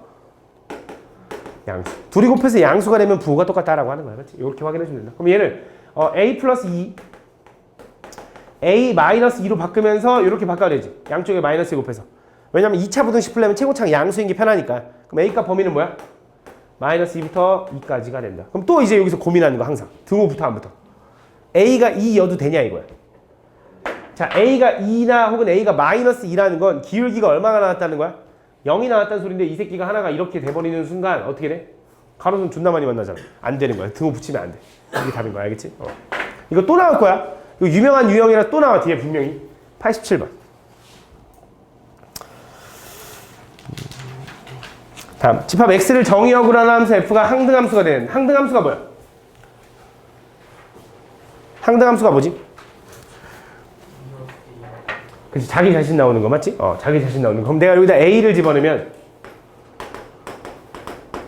양수. 둘이 곱해서 양수가 되면 부호가 똑같다라고 하는 거야. 맞지? 이렇게 확인해 주면 된다. 그럼 얘를 a 플러스 2 a 마이너스 2로 바꾸면서 이렇게 바꿔야 되지. 양쪽에 마이너스 2 곱해서. 왜냐면 2차 부등식 풀려면 최고차가 양수인 게 편하니까. 그럼 a값 범위는 뭐야? 마이너스 2부터 2까지가 된다. 그럼 또 이제 여기서 고민하는 거 항상. 등호부터 안 붙어. a가 2여도 되냐 이거야. 자, a가 2나 혹은 a가 마이너스 2라는 건 기울기가 얼마가 나왔다는 거야? 0이 나왔다는 소리인데 이 새끼가 하나가 이렇게 돼버리는 순간 어떻게 돼? 가로선 존나 많이 만나잖아. 안 되는 거야. 등호 붙이면 안 돼. 이게 답인 거야. 알겠지? 이거 또 나올 거야. 이거 유명한 유형이라 또 나와 뒤에 분명히. 87번. 다음. 집합 x를 정의역으로 하는 함수 f가 항등함수가 되는. 항등함수가 뭐야? 항등함수가 뭐지? 그치, 자기 자신 나오는 거 맞지? 자기 자신 나오는 거. 그럼 내가 여기다 a를 집어넣으면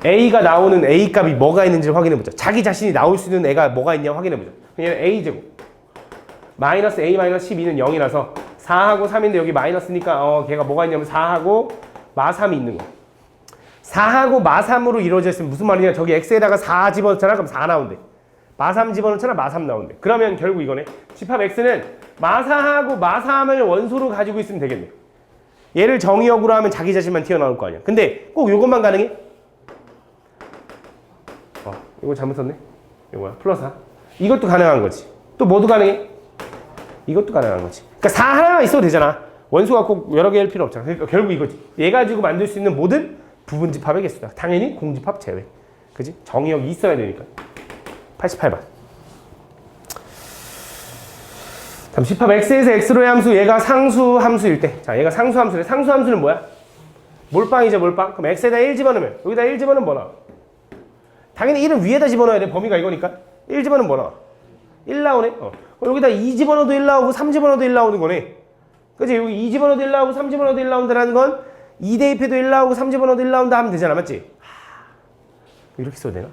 a가 나오는 a 값이 뭐가 있는지를 확인해보자. 자기 자신이 나올 수 있는 애가 뭐가 있냐 확인해보자. 얘는 a제곱 마이너스 a 마이너스 12는 0이라서 4하고 3인데 여기 마이너스니까 걔가 뭐가 있냐면 4하고 마3이 있는 거야. 4하고 마3으로 이루어져 있으면 무슨 말이냐. 저기 x에다가 4 집어넣잖아. 그럼 4 나온대. 마3 집어넣잖아. 마3 나온대. 그러면 결국 이거네. 집합 x는 마4하고 마3을 원소로 가지고 있으면 되겠네. 얘를 정의역으로 하면 자기 자신만 튀어나올 거 아니야. 근데 꼭 이것만 가능해? 이거 잘못 썼네. 이거 뭐야? 플러스 4. 이것도 가능한 거지. 또 뭐도 가능해? 이것도 가능한 거지. 그러니까 4 하나만 있어도 되잖아. 원소가 꼭 여러 개일 필요 없잖아. 그러니까 결국 이거지. 얘 가지고 만들 수 있는 모든 부분집합의 개수다. 당연히 공집합 제외. 그지? 정의역이 있어야 되니까. 88번. 다음 집합 x에서 x로의 함수. 얘가 상수 함수일 때. 자, 얘가 상수 함수래. 상수 함수는 뭐야? 몰빵이죠, 몰빵. 그럼 x에다 1 집어넣으면 여기다 1 집어넣으면 뭐 나와? 당연히 1은 위에다 집어넣어야 돼. 범위가 이거니까. 1 집어넣으면 뭐 나와? 1 나오네. 여기다 2 집어넣어도 1 나오고 3 집어넣어도 1 나오는 거네. 그치? 여기 2 집어넣어도 1 나오고 3 집어넣어도 1 나온다는 건 2 대입해도 1 나오고 3 집어넣어도 1 나온다 하면 되잖아. 맞지? 이렇게 써야 되나?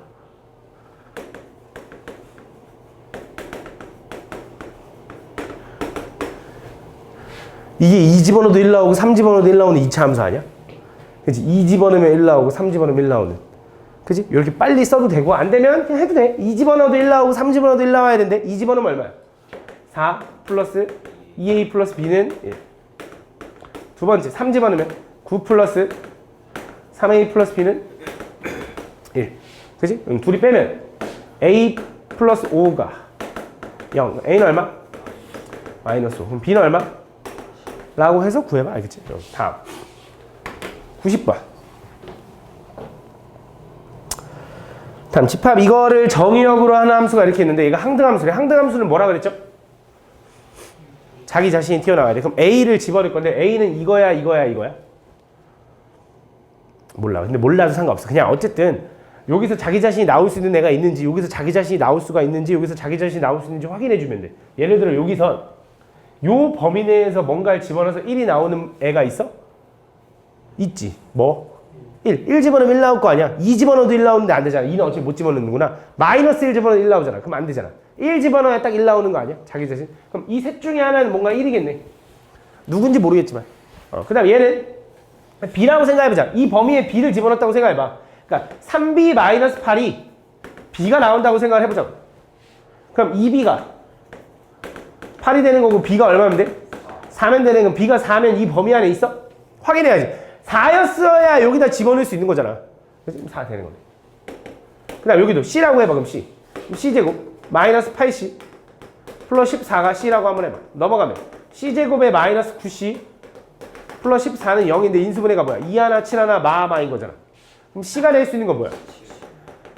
이게 2 집어넣어도 1 나오고 3 집어넣어도 1 나오는 2차 함수 아니야? 그치? 2 집어넣으면 1 나오고 3 집어넣으면 1 나오는. 그치? 이렇게 빨리 써도 되고 안 되면 그냥 해도 돼. 2 집어넣어도 1 나오고 3 집어넣어도 1 나와야 되는데 2 집어넣으면 얼마야? 4 플러스 2a 플러스 b는 1. 두 번째 3 집어넣으면 9 플러스 3a 플러스 b는 1. 그치? 둘이 빼면 a 플러스 5가 0. a는 얼마? 마이너스 5. 그럼 b는 얼마? 라고 해서 구해봐. 알겠지? 다음 90번. 다음 집합 이거를 정의역으로 하는 함수가 이렇게 있는데 얘가 항등함수래. 항등함수는 뭐라 그랬죠? 자기 자신이 튀어나와야 돼. 그럼 a를 집어넣을 건데 a는 이거야 이거야 이거야? 몰라. 근데 몰라도 상관없어. 그냥 어쨌든 여기서 자기 자신이 나올 수 있는 애가 있는지, 여기서 자기 자신이 나올 수가 있는지, 여기서 자기 자신이 나올 수 있는지 확인해 주면 돼. 예를 들어 여기서 요 범위 내에서 뭔가를 집어넣어서 1이 나오는 애가 있어? 있지. 뭐? 1 집어넣으면 1 나올 거 아니야. 2 집어넣어도 1 나오는데 안 되잖아. 2는 어차피 못 집어넣는구나. 마이너스 1 집어넣어도 1 나오잖아. 그럼 안 되잖아. 1 집어넣어야 딱 1 나오는 거 아니야? 자기 자신. 그럼 이 셋 중에 하나는 뭔가 1이겠네. 누군지 모르겠지만. 그 다음 얘는 b라고 생각해보자. 이 범위에 b를 집어넣었다고 생각해봐. 그러니까 3b 마이너스 8이 b가 나온다고 생각을 해보자. 그럼 2b가 8이 되는 거고 b가 얼마면 돼? 4면 되는 건 b가 4면 이 범위 안에 있어? 확인해야지. 4였어야 여기다 집어넣을 수 있는 거잖아. 그래서 4 되는 거네. 그 다음 여기도 c라고 해봐. 그럼 c. c제곱 마이너스 8c 플러스 14가 c라고 한번 해봐. 넘어가면 c제곱에 마이너스 9c 플러스 14는 0인데 인수분해가 뭐야? 2 하나 7 하나 마인 거잖아. 그럼 c가 낼 수 있는 건 뭐야?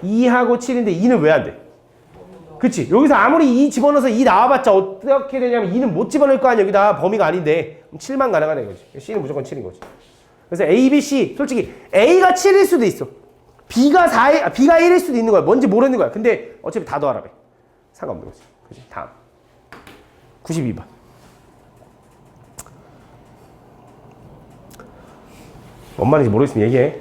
2하고 7인데 2는 왜 안 돼? 그치? 여기서 아무리 2 집어넣어서 2 나와봤자 어떻게 되냐면 2는 못 집어넣을 거 아니야. 여기다 범위가 아닌데 7만 가능하네 이거지. C는 무조건 7인 거지. 그래서 A, B, C 솔직히 A가 7일 수도 있어. B가 1일 수도 있는 거야. 뭔지 모르는 거야. 근데 어차피 다 더하라 해. 상관없는 거지. 그치? 다음 92번. 뭔 말인지 모르겠으면 얘기해.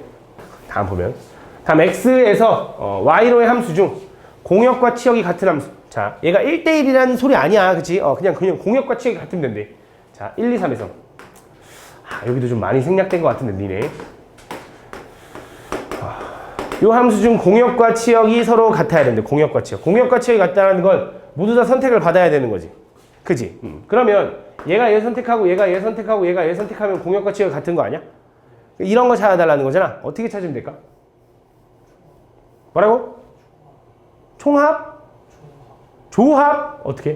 다음 보면 다음 X에서 Y로의 함수 중 공역과 치역이 같은 함수. 자, 얘가 1대1이라는 소리 아니야. 그치? 그냥 공역과 치역이 같으면 된대. 자, 1, 2, 3에서. 여기도 좀 많이 생략된 것 같은데, 니네. 이 함수 중 공역과 치역이 서로 같아야 되는데, 공역과 치역. 공역과 치역이 같다는 건 모두 다 선택을 받아야 되는 거지. 그치? 그러면 얘가 얘 선택하고 얘가 얘 선택하고 얘가 얘 선택하면 공역과 치역이 같은 거 아니야? 이런 거 찾아달라는 거잖아. 어떻게 찾으면 될까? 뭐라고? 총합? 조합? 어떻게?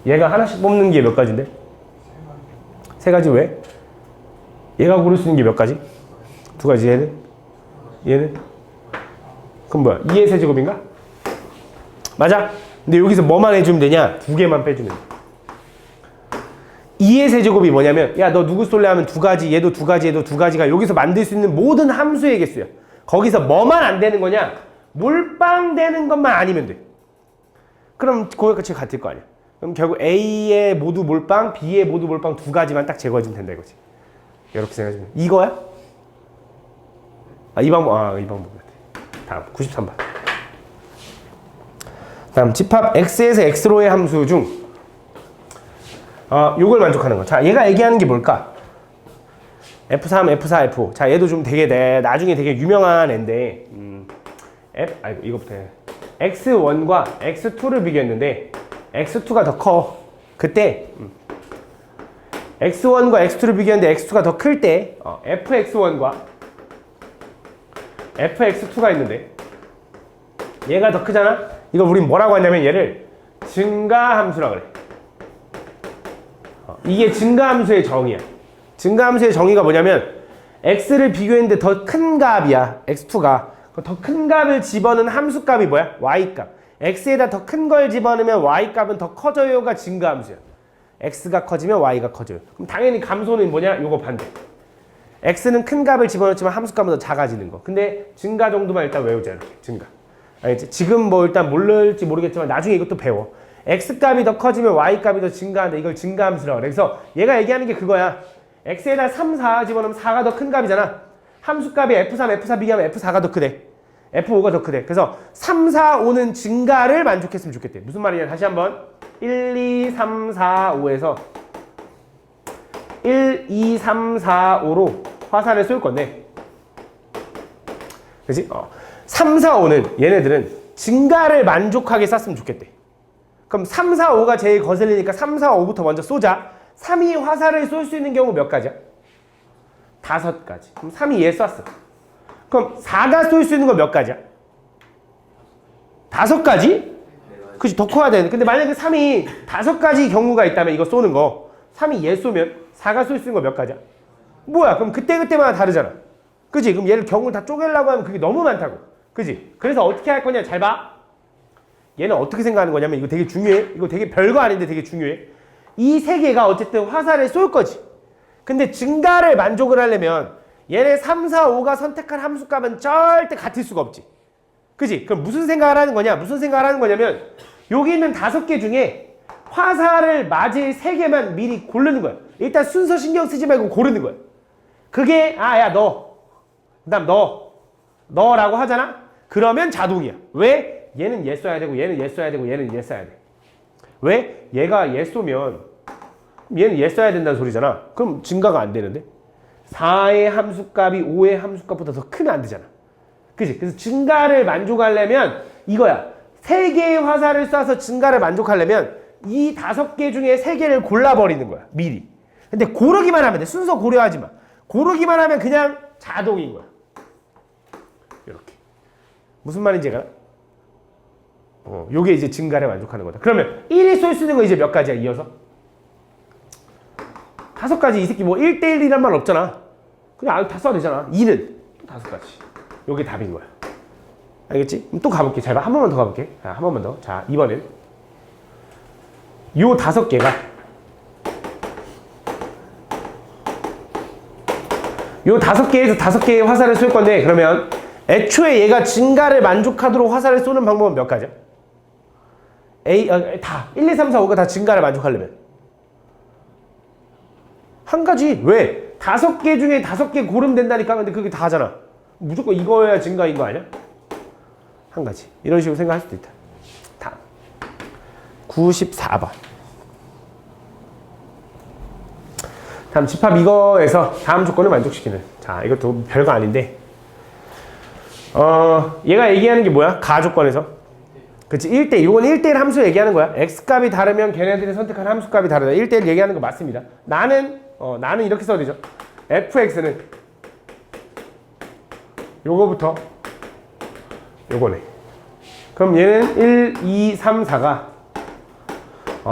얘가 하나씩 뽑는 게 몇 가지인데? 세 가지 왜? 얘가 고를 수 있는 게 몇 가지? 두 가지 얘는? 얘는? 그럼 뭐야? 2의 세제곱인가? 맞아? 근데 여기서 뭐만 해주면 되냐? 두 개만 빼주면 돼. 2의 세제곱이 뭐냐면 야 너 누구 쏠래 하면 두 가지 얘도 두 가지 얘도 두 가지가 여기서 만들 수 있는 모든 함수의 개수야. 거기서 뭐만 안 되는 거냐? 몰빵되는 것만 아니면 돼. 그럼 공역과 치역 같을 거 아니야. 그럼 결국 A의 모두 몰빵, B의 모두 몰빵 두 가지만 딱 제거해주면 된다 이거지. 이렇게 생각해주면 이거야? 이 방법 같아. 다음 93번. 다음 집합 X에서 X로의 함수 중 요걸 만족하는 거. 자, 얘가 얘기하는 게 뭘까? F3, F4, F5. 자, 얘도 좀 되게 나중에 되게 유명한 애인데 이거부터 해. X1과 X2를 비교했는데 X2가 더 커. 그때 X1과 X2를 비교했는데 X2가 더 클 때 FX1과 FX2가 있는데 얘가 더 크잖아? 이걸 우린 뭐라고 하냐면 얘를 증가함수라고 그래. 이게 증가함수의 정의야. 증가함수의 정의가 뭐냐면 x를 비교했는데 더 큰 값이야. x2가. 더 큰 값을 집어넣은 함수값이 뭐야? y값. x에다 더 큰 걸 집어넣으면 y값은 더 커져요가 증가함수야. x가 커지면 y가 커져요. 그럼 당연히 감소는 뭐냐? 요거 반대. x는 큰 값을 집어넣지만 함수값은 더 작아지는 거. 근데 증가 정도만 일단 외우자. 이렇게 증가. 알겠지? 지금 뭐 일단 모를지 모르겠지만 나중에 이것도 배워. x값이 더 커지면 y값이 더 증가하는데 이걸 증가함수라고 그래. 그래서 얘가 얘기하는 게 그거야. x에다 3, 4 집어넣으면 4가 더 큰 값이잖아. 함수값이 f3, f4 비교하면 f4가 더 크대. f5가 더 크대. 그래서 3, 4, 5는 증가를 만족했으면 좋겠대. 무슨 말이냐? 다시 한번 1, 2, 3, 4, 5에서 1, 2, 3, 4, 5로 화살을 쏠 건데 그치? 3, 4, 5는 얘네들은 증가를 만족하게 쐈으면 좋겠대. 그럼 3, 4, 5가 제일 거슬리니까 3, 4, 5부터 먼저 쏘자. 3이 화살을 쏠 수 있는 경우 몇 가지야? 5가지. 그럼 3이 얘 쐈어. 그럼 4가 쏠 수 있는 건 몇 가지야? 5가지? 그치, 더 커야 되는데. 근데 만약에 3이 5가지 경우가 있다면 이거 쏘는 거 3이 얘 쏘면 4가 쏠 수 있는 거 몇 가지야? 뭐야? 그럼 그때마다 다르잖아. 그치? 그럼 얘를 경우를 다 쪼개려고 하면 그게 너무 많다고. 그치? 그래서 어떻게 할 거냐? 잘 봐. 얘는 어떻게 생각하는 거냐면 이거 되게 중요해. 이거 되게 별거 아닌데 되게 중요해. 이 세 개가 어쨌든 화살을 쏠 거지. 근데 증가를 만족을 하려면 얘네 3, 4, 5가 선택한 함수값은 절대 같을 수가 없지. 그치? 그럼 무슨 생각을 하는 거냐? 무슨 생각을 하는 거냐면 여기 있는 5개 중에 화살을 맞을 3개만 미리 고르는 거야. 일단 순서 신경 쓰지 말고 고르는 거야. 그게 야 너, 그 다음 너라고 하잖아? 그러면 자동이야. 왜? 얘는 얘 써야 되고 얘는 얘 써야 되고 얘는 얘 써야 돼. 왜? 얘가 얘 쏘면 얘는 얘 써야 된다는 소리잖아. 그럼 증가가 안 되는데? 4의 함수값이 5의 함수값보다 더 크면 안 되잖아. 그치? 그래서 증가를 만족하려면 이거야. 3개의 화살을 쏴서 증가를 만족하려면 이 5개 중에 3개를 골라버리는 거야. 미리. 근데 고르기만 하면 돼. 순서 고려하지 마. 고르기만 하면 그냥 자동인 거야. 이렇게. 무슨 말인지 알아? 요게 이제 증가를 만족하는 거다. 그러면 1이 쏠 수 있는 거 이제 몇 가지야, 이어서? 5가지 이 새끼 뭐 1대1이란 말 없잖아. 그냥 다 써도 되잖아. 2는 또 5가지. 요게 답인 거야. 알겠지? 그럼 또 가볼게. 잘 봐. 한 번만 더 가볼게. 자, 한 번만 더. 자, 이번엔 요 5개가 요 5개에서 5개의 화살을 쏠 건데, 그러면 애초에 얘가 증가를 만족하도록 화살을 쏘는 방법은 몇 가지야? 다 1, 2, 3, 4, 5가 다 증가를 만족하려면 한 가지. 왜? 5개 중에 5개 고르면 된다니까. 근데 그게 다 하잖아. 무조건 이거야 증가인 거 아니야? 한 가지. 이런 식으로 생각할 수도 있다. 다음 94번. 다음 집합 이거에서 다음 조건을 만족시키는. 자, 이것도 별거 아닌데, 얘가 얘기하는 게 뭐야? 가 조건에서. 그치? 1대1. 이건 1대1 함수 얘기하는 거야. x값이 다르면 걔네들이 선택한 함수 값이 다르다. 1대1 얘기하는 거 맞습니다. 나는 이렇게 써도 되죠. fx는 요거부터 요거네. 그럼 얘는 1, 2, 3, 4가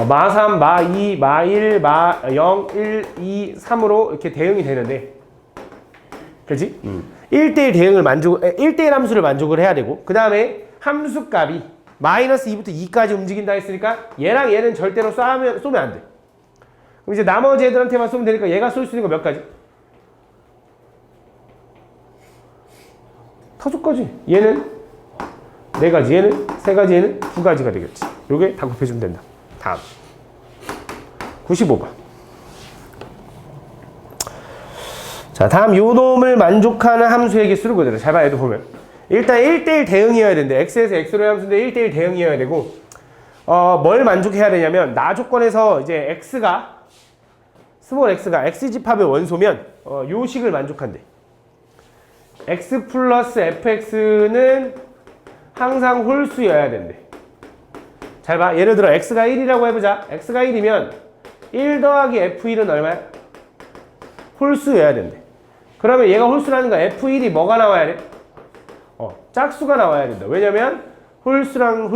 마 3, 마 2, 마 1, 마 0, 1, 2, 3으로 이렇게 대응이 되는데, 그치? 1대1 대응을 1대1 함수를 만족을 해야 되고, 그 다음에 함수 값이 마이너스 2부터 2까지 움직인다 했으니까 얘랑 얘는 절대로 쏘면 안 돼. 그럼 이제 나머지 애들한테만 쏘면 되니까 얘가 쏠 수 있는 거 몇 가지? 5가지. 얘는 4가지, 얘는 3가지, 얘는 2가지가 되겠지. 요게 다 곱해주면 된다. 다음 95번. 자, 다음 요 놈을 만족하는 함수의 개수를 그대로 잘 봐야 돼. 보면 일단 1대1 대응이어야 되는데, x에서 x로의 함수인데 1대1 대응이어야 되고, 뭘 만족해야 되냐면, 나 조건에서 이제 x가 스몰 x가 x집합의 원소면 요 식을 만족한대. x 플러스 fx는 항상 홀수여야 된대. 잘 봐. 예를 들어 x가 1이라고 해보자. x가 1이면 1 더하기 f1은 얼마야? 홀수여야 된대. 그러면 얘가 홀수라는 거야. f1이 뭐가 나와야 돼? 짝수가 나와야 된다. 왜냐면 홀수랑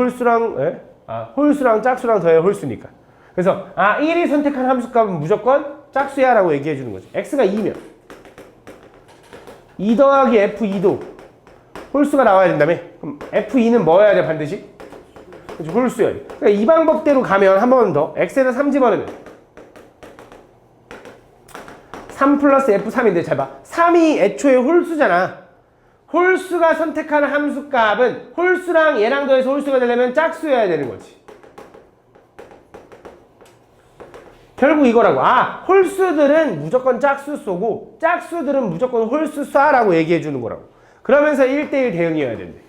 짝수랑 더해 홀수니까. 그래서 1이 선택한 함수값은 무조건 짝수야 라고 얘기해 주는 거지. x가 2면 2 더하기 f2도 홀수가 나와야 된다며. 그럼 f2는 뭐여야 돼? 반드시? 그렇지, 홀수여야 돼. 그러니까 이 방법대로 가면 한 번 더 x에다 3 집어넣으면 3 플러스 f3인데 잘 봐. 3이 애초에 홀수잖아. 홀수가 선택하는 함수값은 홀수랑 얘랑 더해서 홀수가 되려면 짝수여야 되는 거지. 결국 이거라고. 홀수들은 무조건 짝수 쏘고 짝수들은 무조건 홀수 쏴라고 얘기해 주는 거라고. 그러면서 1대1 대응이어야 된대.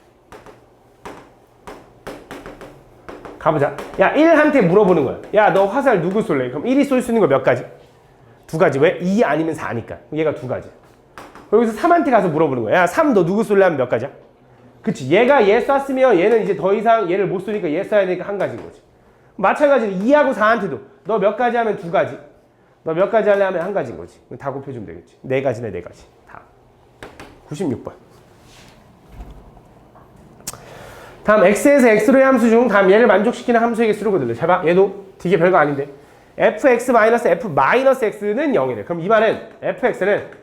가보자. 야, 1한테 물어보는 거야. 야, 너 화살 누구 쏠래? 그럼 1이 쏠 수 있는 거 몇 가지? 2가지. 왜? 2 아니면 4니까. 얘가 2가지. 여기서 3한테 가서 물어보는 거야. 야, 3 너 누구 쏠래 하면 몇 가지야? 그치. 얘가 얘 쐈으면 얘는 이제 더 이상 얘를 못 쏘니까 얘 쏴야 되니까 한 가지인 거지. 마찬가지로 2하고 4한테도 너 몇 가지 하면 2가지. 너 몇 가지 할래 하면 한 가지인 거지. 다 곱해주면 되겠지. 4가지네, 4가지. 다. 96번. 다음 x에서 x로의 함수 중 다음 얘를 만족시키는 함수의 개수를 거들래. 잘 봐. 얘도 되게 별거 아닌데. fx-f-x는 0이래. 그럼 이 말은 fx는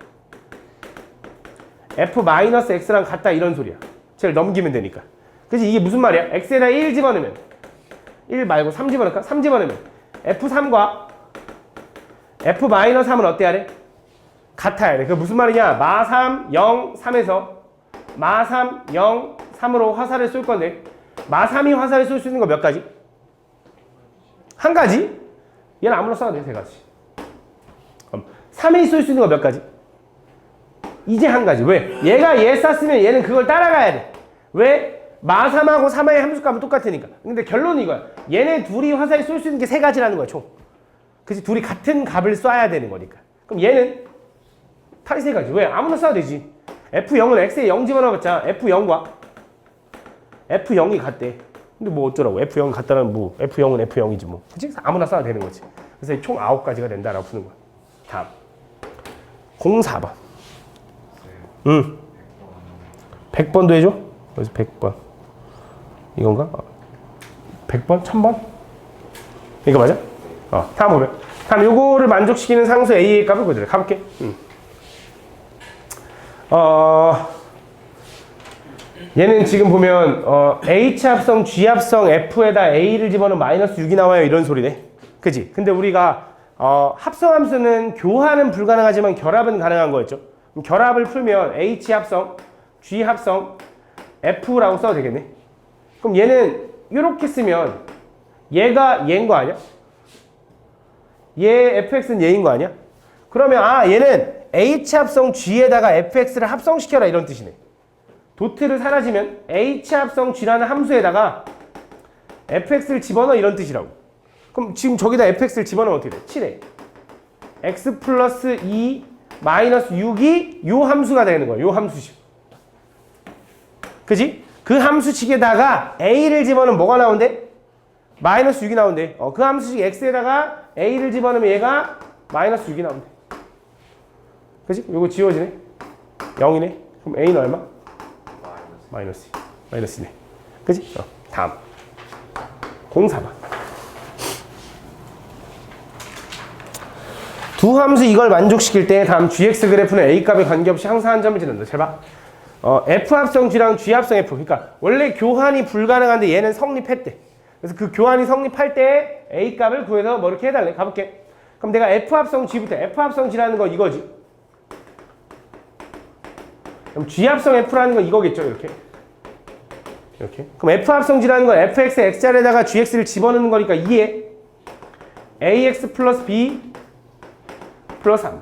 f-x랑 같다 이런 소리야. 쟤를 넘기면 되니까. 그치? 이게 무슨 말이야? x에다 1 집어넣으면 1 말고 3 집어넣을까? 3 집어넣으면 f3과 f-3은 어때야 돼? 같아야 돼. 그게 무슨 말이냐? 마3, 0, 3에서 마3, 0, 3으로 화살을 쏠 건데, 마3이 화살을 쏠 수 있는 거 몇 가지? 한 가지? 얘는 아무나 쏴도 돼. 3가지. 그럼 3이 쏠 수 있는 거 몇 가지? 이제 한 가지. 왜? 얘가 얘 쐈으면 얘는 그걸 따라가야 돼. 왜? 마3하고 3의 함수값은 똑같으니까. 근데 결론은 이거야. 얘네 둘이 화살이 쏠 수 있는 게 3가지라는 거야, 총. 그치? 둘이 같은 값을 쏴야 되는 거니까. 그럼 얘는 탈이 3가지. 왜? 아무나 쏴도 되지. F0은 X에 0 집어넣어봤자 F0과 F0이 같대. 근데 뭐 어쩌라고. F0 같다면 뭐 F0은 F0이지 뭐. 그치? 아무나 쏴도 되는 거지. 그래서 총 9가지가 된다라고 푸는 거야. 다음 04번. 100번도 해줘? 그래서 100번. 이건가? 100번? 1000번? 이거 맞아? 다음 보면 다음 요거를 만족시키는 상수 A의 값을 구해달래. 가볼게. 얘는 지금 보면 H 합성, G 합성, F에다 A를 집어넣으면 마이너스 6이 나와요. 이런 소리네. 그지? 근데 우리가 합성함수는 교환은 불가능하지만 결합은 가능한 거였죠. 그럼 결합을 풀면 H 합성, G 합성, F라고 써도 되겠네. 그럼 얘는 이렇게 쓰면 얘가 얘인 거 아니야? 얘 fx는 얘인 거 아니야? 그러면 얘는 H 합성 G에다가 fx를 합성시켜라 이런 뜻이네. 도트를 사라지면 H 합성 G라는 함수에다가 fx를 집어넣어 이런 뜻이라고. 그럼 지금 저기다 fx를 집어넣으면 어떻게 돼? 7에 x 플러스 2 마이너스 6이 요 함수가 되는 거야. 요 함수식. 그지? 그 함수식에다가 a를 집어넣으면 뭐가 나온대? 마이너스 6이 나온대. 그 함수식 x에다가 a를 집어넣으면 얘가 마이너스 6이 나온대. 그지? 요거 지워지네. 0이네. 그럼 a는 얼마? 마이너스네. 그지? 다음. 04번. 두 함수 이걸 만족시킬 때 다음 gx 그래프는 a 값에 관계없이 항상 한 점을 지른다. 잘 봐. f 합성 g랑 g 합성 f. 그러니까 원래 교환이 불가능한데 얘는 성립했대. 그래서 그 교환이 성립할 때 a 값을 구해서 뭐 이렇게 해달래. 가볼게. 그럼 내가 f 합성 g부터 f 합성 g라는 거 이거지. 그럼 g 합성 f라는 건 이거겠죠. 이렇게. 그럼 f 합성 g라는 건 fx x자리에다가 gx를 집어넣는 거니까 2에 ax 플러스 b 플러스 3.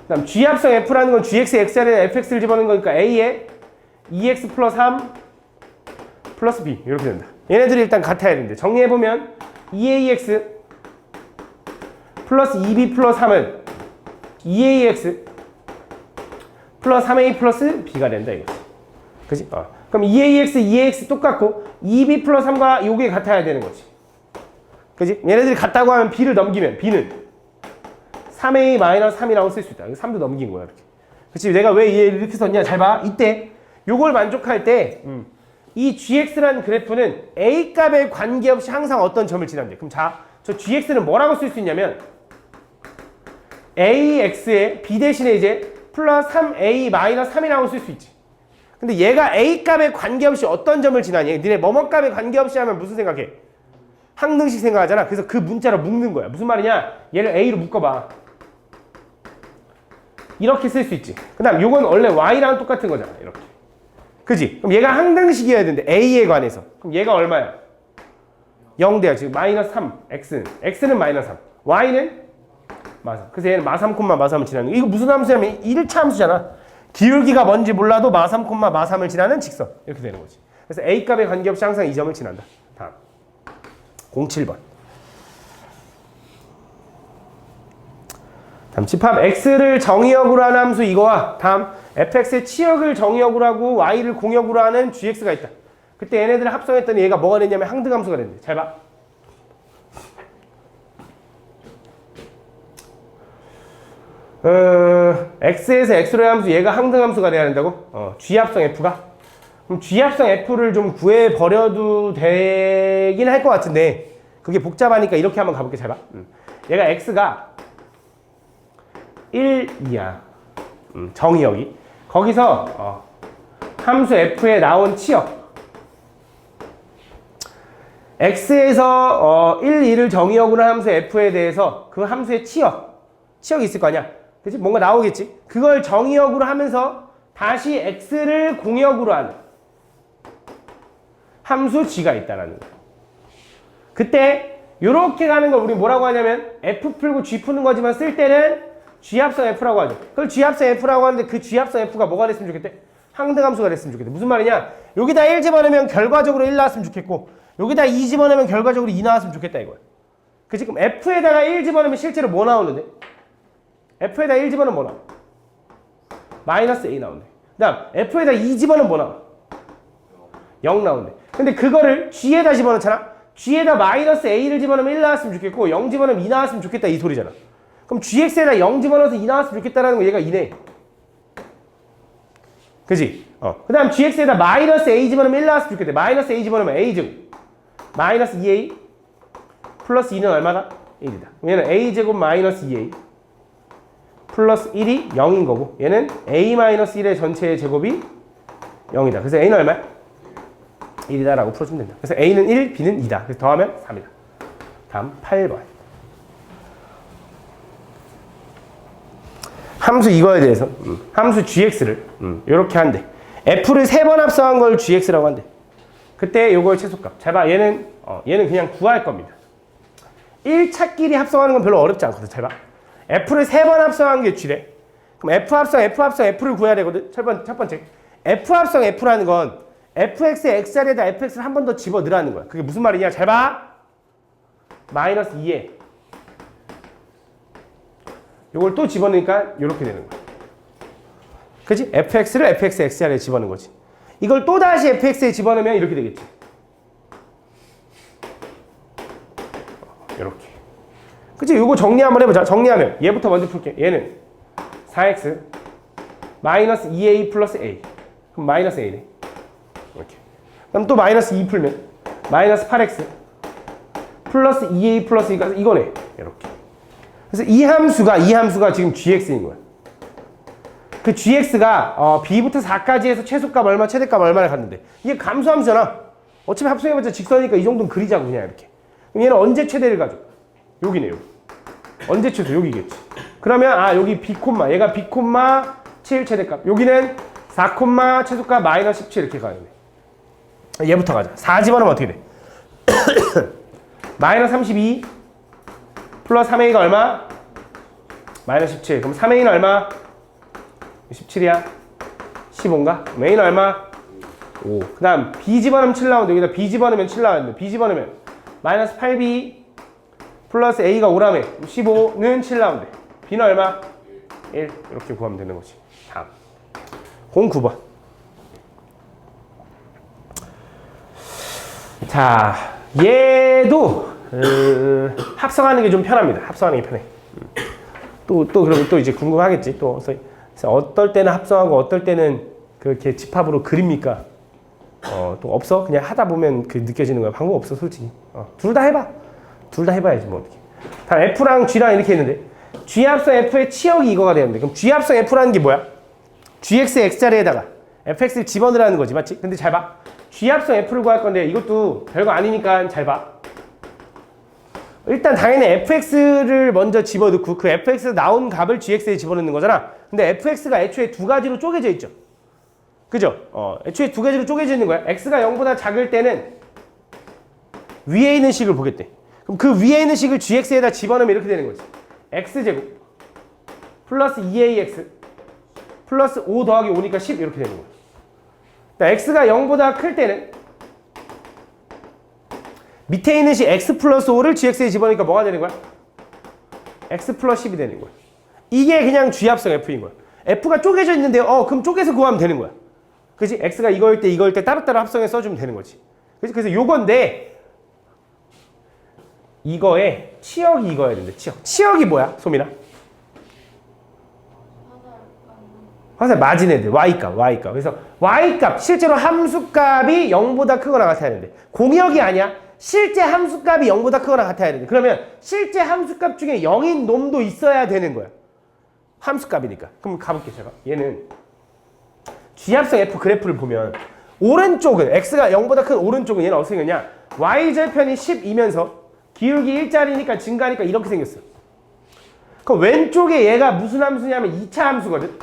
그다음 g 합성 f라는 건 gx x자리에다 fx를 집어넣는 거니까 a에 2x 플러스 3 플러스 b 이렇게 된다. 얘네들이 일단 같아야 되는데 정리해보면 2ax 플러스 2b 플러스 3은 2ax 플러스 3a 플러스 b가 된다 이거지. 그지? 그럼 2ax 똑같고 2b 플러스 3과 요게 같아야 되는 거지. 그지? 얘네들이 같다고 하면 b를 넘기면 b는 3a 마이너스 3이라고 쓸 수 있다. 3도 넘긴 거야 이렇게. 그치? 내가 왜 얘를 이렇게 썼냐? 잘 봐. 이때 요걸 만족할 때 이 gx라는 그래프는 a 값에 관계없이 항상 어떤 점을 지난대. 그럼 저 gx는 뭐라고 쓸 수 있냐면 ax에 b 대신에 이제 플러스 3a 마이너스 3이라고 쓸 수 있지. 근데 얘가 a 값에 관계없이 어떤 점을 지나니? 니네 뭐뭐 값에 관계없이 하면 무슨 생각해? 항등식 생각하잖아. 그래서 그 문자로 묶는 거야. 무슨 말이냐? 얘를 a로 묶어봐. 이렇게 쓸 수 있지. 그 다음 요건 원래 y랑 똑같은 거잖아. 이렇게. 그지? 그럼 얘가 항등식이어야 되는데 a에 관해서. 그럼 얘가 얼마야? 0대야. 지금 마이너스 3. x는 마이너스 3. y는 마삼. 그래서 얘는 마3, 마3을 지나는 거. 이거 무슨 함수냐면 1차 함수잖아. 기울기가 뭔지 몰라도 마3, 마3을 지나는 직선. 이렇게 되는 거지. 그래서 a 값에 관계없이 항상 이 점을 지난다. 다음. 07번. 다음 집합 x를 정의역으로 하는 함수 이거와 다음 fx의 치역을 정의역으로 하고 y를 공역으로 하는 gx가 있다. 그때 얘네들을 합성했더니 얘가 뭐가 됐냐면 항등함수가 됐는데 잘 봐. x에서 x로의 함수 얘가 항등함수가 돼야 된다고? g 합성 f가? 그럼 g 합성 f를 좀 구해버려도 되긴 할 것 같은데 그게 복잡하니까 이렇게 한번 가볼게. 잘 봐. 얘가 x가 1, 2야. 정의역이. 거기서 함수 f에 나온 치역. x에서 1, 2를 정의역으로 한 함수 f에 대해서 그 함수의 치역이 있을 거 아니야. 그치? 뭔가 나오겠지. 그걸 정의역으로 하면서 다시 x를 공역으로 하는 함수 g가 있다라는 거야. 그때 이렇게 가는 걸 우리 뭐라고 하냐면 f 풀고 g 푸는 거지만 쓸 때는 g 합성 f라고 하죠. 그걸 g 합성 f라고 하는데 그 g 합성 f가 뭐가 됐으면 좋겠대? 항등함수가 됐으면 좋겠대. 무슨 말이냐? 여기다 1 집어넣으면 결과적으로 1 나왔으면 좋겠고 여기다 2 집어넣으면 결과적으로 2 나왔으면 좋겠다 이거야. 그치? 그럼 f에다가 1 집어넣으면 실제로 뭐 나오는데? f에다 1 집어넣으면 뭐 나와? 마이너스 a 나오는데. 그 다음 f에다 2 집어넣으면 뭐 나와? 0 나오는데. 근데 그거를 g에다 집어넣잖아? g에다 마이너스 a를 집어넣으면 1 나왔으면 좋겠고 0 집어넣으면 2 나왔으면 좋겠다 이 소리잖아. 그럼 gx에다 0 집어넣어서 2 나왔으면 좋겠다라는 거 얘가 2네. 그지? 그 다음 gx에다 마이너스 a 집어넣으면 1 나왔으면 좋겠대. 마이너스 a 집어넣으면 a제곱. 마이너스 2a 플러스 2는 얼마다? 1이다. 얘는 a제곱 마이너스 2a 플러스 1이 0인 거고 얘는 a 마이너스 1의 전체의 제곱이 0이다. 그래서 a는 얼마야? 1이다 라고 풀어주면 된다. 그래서 a는 1, b는 2다. 그래서 더하면 3이다. 다음 8번. 함수 이거에 대해서 함수 gx를 이렇게 한대. f를 3번 합성한 걸 gx라고 한대. 그때 요거의 최소값. 잘 봐. 얘는 그냥 구할 겁니다. 1차끼리 합성하는 건 별로 어렵지 않거든. 잘 봐. f를 3번 합성한 게 g래. 그럼 f 합성 f를 구해야 되거든. 첫 번째. f 합성 f라는 건 fx의 x자리에다 fx를 한 번 더 집어 넣으라는 거야. 그게 무슨 말이냐? 잘 봐. 마이너스 2에 요걸 또 집어넣으니까 이렇게 되는 거야. 그치? fx를 fx의 x자리에 집어넣은 거지. 이걸 또 다시 fx에 집어넣으면 이렇게 되겠지. 이렇게. 그치? 요거 정리 한번 해보자. 정리하면 얘부터 먼저 풀게. 얘는 4x 마이너스 2a 플러스 a. 그럼 마이너스 a네. 이렇게. 그럼 또 마이너스 2 풀면 마이너스 8x 플러스 2a 플러스 이거네. 이렇게. 그래서 이 함수가 지금 gx인 거야. 그 gx가 b부터 4까지 해서 최소값 얼마, 최대값 얼마를 갔는데 이게 감수함수잖아. 어차피 합성해봤자 직선이니까 이 정도는 그리자고 그냥 이렇게. 그럼 얘는 언제 최대를 가져? 여기네, 여기. 언제 최소? 여기겠지. 그러면 여기 b 콤마, 얘가 b 콤마 7 최대값. 여기는 4 콤마 최소값 마이너스 17 이렇게 가야 돼. 얘부터 가자. 4 집어넣으면 어떻게 돼? 마이너스 32 플러스 3a가 얼마? 마이너스 17. 그럼 3a는 얼마? 17이야. 15인가? 그럼 a는 얼마? 5. 그 다음 b 집어넣으면 7 나오는데 여기다 b 집어넣으면 7 나왔는데 b 집어넣으면 마이너스 8b 플러스 a가 5라며 15는 7 나온대. b는 얼마? 1. 이렇게 구하면 되는 거지. 다음 09번. 자, 얘도 합성하는 게 좀 편합니다. 합성하는 게 편해. 그러면 또 이제 궁금하겠지. 또 그래서 어떨 때는 합성하고 어떨 때는 그렇게 집합으로 그립니까? 또 없어? 그냥 하다 보면 그 느껴지는 거야. 방법 없어, 솔직히. 둘 다 해봐. 둘 다 해봐야지 뭐 어떻게. 다 F랑 G랑 이렇게 했는데 G 합성 F의 치역이 이거가 되는데 그럼 G 합성 F라는 게 뭐야? GX의 X자리에다가 FX를 집어넣으라는 거지, 맞지? 근데 잘 봐. G 합성 F를 구할 건데 이것도 별거 아니니까 잘 봐. 일단 당연히 fx를 먼저 집어넣고 그 fx에서 나온 값을 gx에 집어넣는 거잖아. 근데 fx가 애초에 두 가지로 쪼개져 있죠. 그죠? 애초에 두 가지로 쪼개져 있는 거야. x가 0보다 작을 때는 위에 있는 식을 보겠대. 그럼 그 위에 있는 식을 gx에다 집어넣으면 이렇게 되는 거지. x제곱 플러스 2ax 플러스 5 더하기 5니까 10 이렇게 되는 거야. 그러니까 x가 0보다 클 때는 밑에 있는 식 x 플러스 5를 gx에 집어넣으니까 뭐가 되는 거야? x 플러스 10이 되는 거야. 이게 그냥 g합성 f인 거야. f가 쪼개져 있는데요. 그럼 쪼개서 구하면 되는 거야. 그치? x가 이거일 때 따로따로 합성해 써주면 되는 거지. 그치? 그래서 요건데 이거에 치역이 이거야 되는데 치역이 뭐야? 소민아? 화살 맞은 애들 y값. 그래서 y값 실제로 함수값이 0보다 크거나 같아야 되는데 공역이 아니야. 실제 함수값이 0보다 크거나 같아야 되는데 그러면 실제 함수값 중에 0인 놈도 있어야 되는 거야. 함수값이니까. 그럼 가볼게 제가. 얘는 G합성 F 그래프를 보면 오른쪽은 x가 0보다 큰 오른쪽은 얘는 어떻게 생겼냐? y절편이 10이면서 기울기 1짜리니까 증가하니까 이렇게 생겼어. 그럼 왼쪽에 얘가 무슨 함수냐면 2차 함수거든.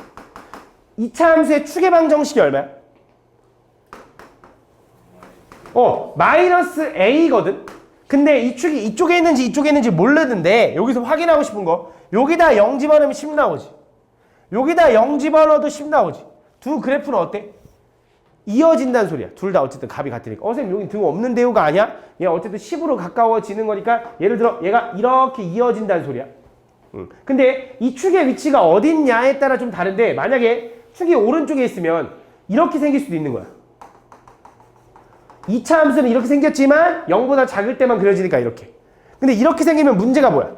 2차 함수의 추계방 정식이 얼마야? 마이너스 a거든. 근데 이 축이 이쪽에 있는지 모르는데 여기서 확인하고 싶은 거 여기다 0 집어넣으면 10 나오지. 여기다 0 집어넣어도 10 나오지. 두 그래프는 어때? 이어진다는 소리야. 둘 다 어쨌든 값이 같으니까. 선생님 여기 등 없는데요가 아니야? 얘 어쨌든 10으로 가까워지는 거니까 예를 들어 얘가 이렇게 이어진다는 소리야. 근데 이 축의 위치가 어딨냐에 따라 좀 다른데 만약에 축이 오른쪽에 있으면 이렇게 생길 수도 있는 거야. 2차 함수는 이렇게 생겼지만 0보다 작을 때만 그려지니까 이렇게. 근데 이렇게 생기면 문제가 뭐야?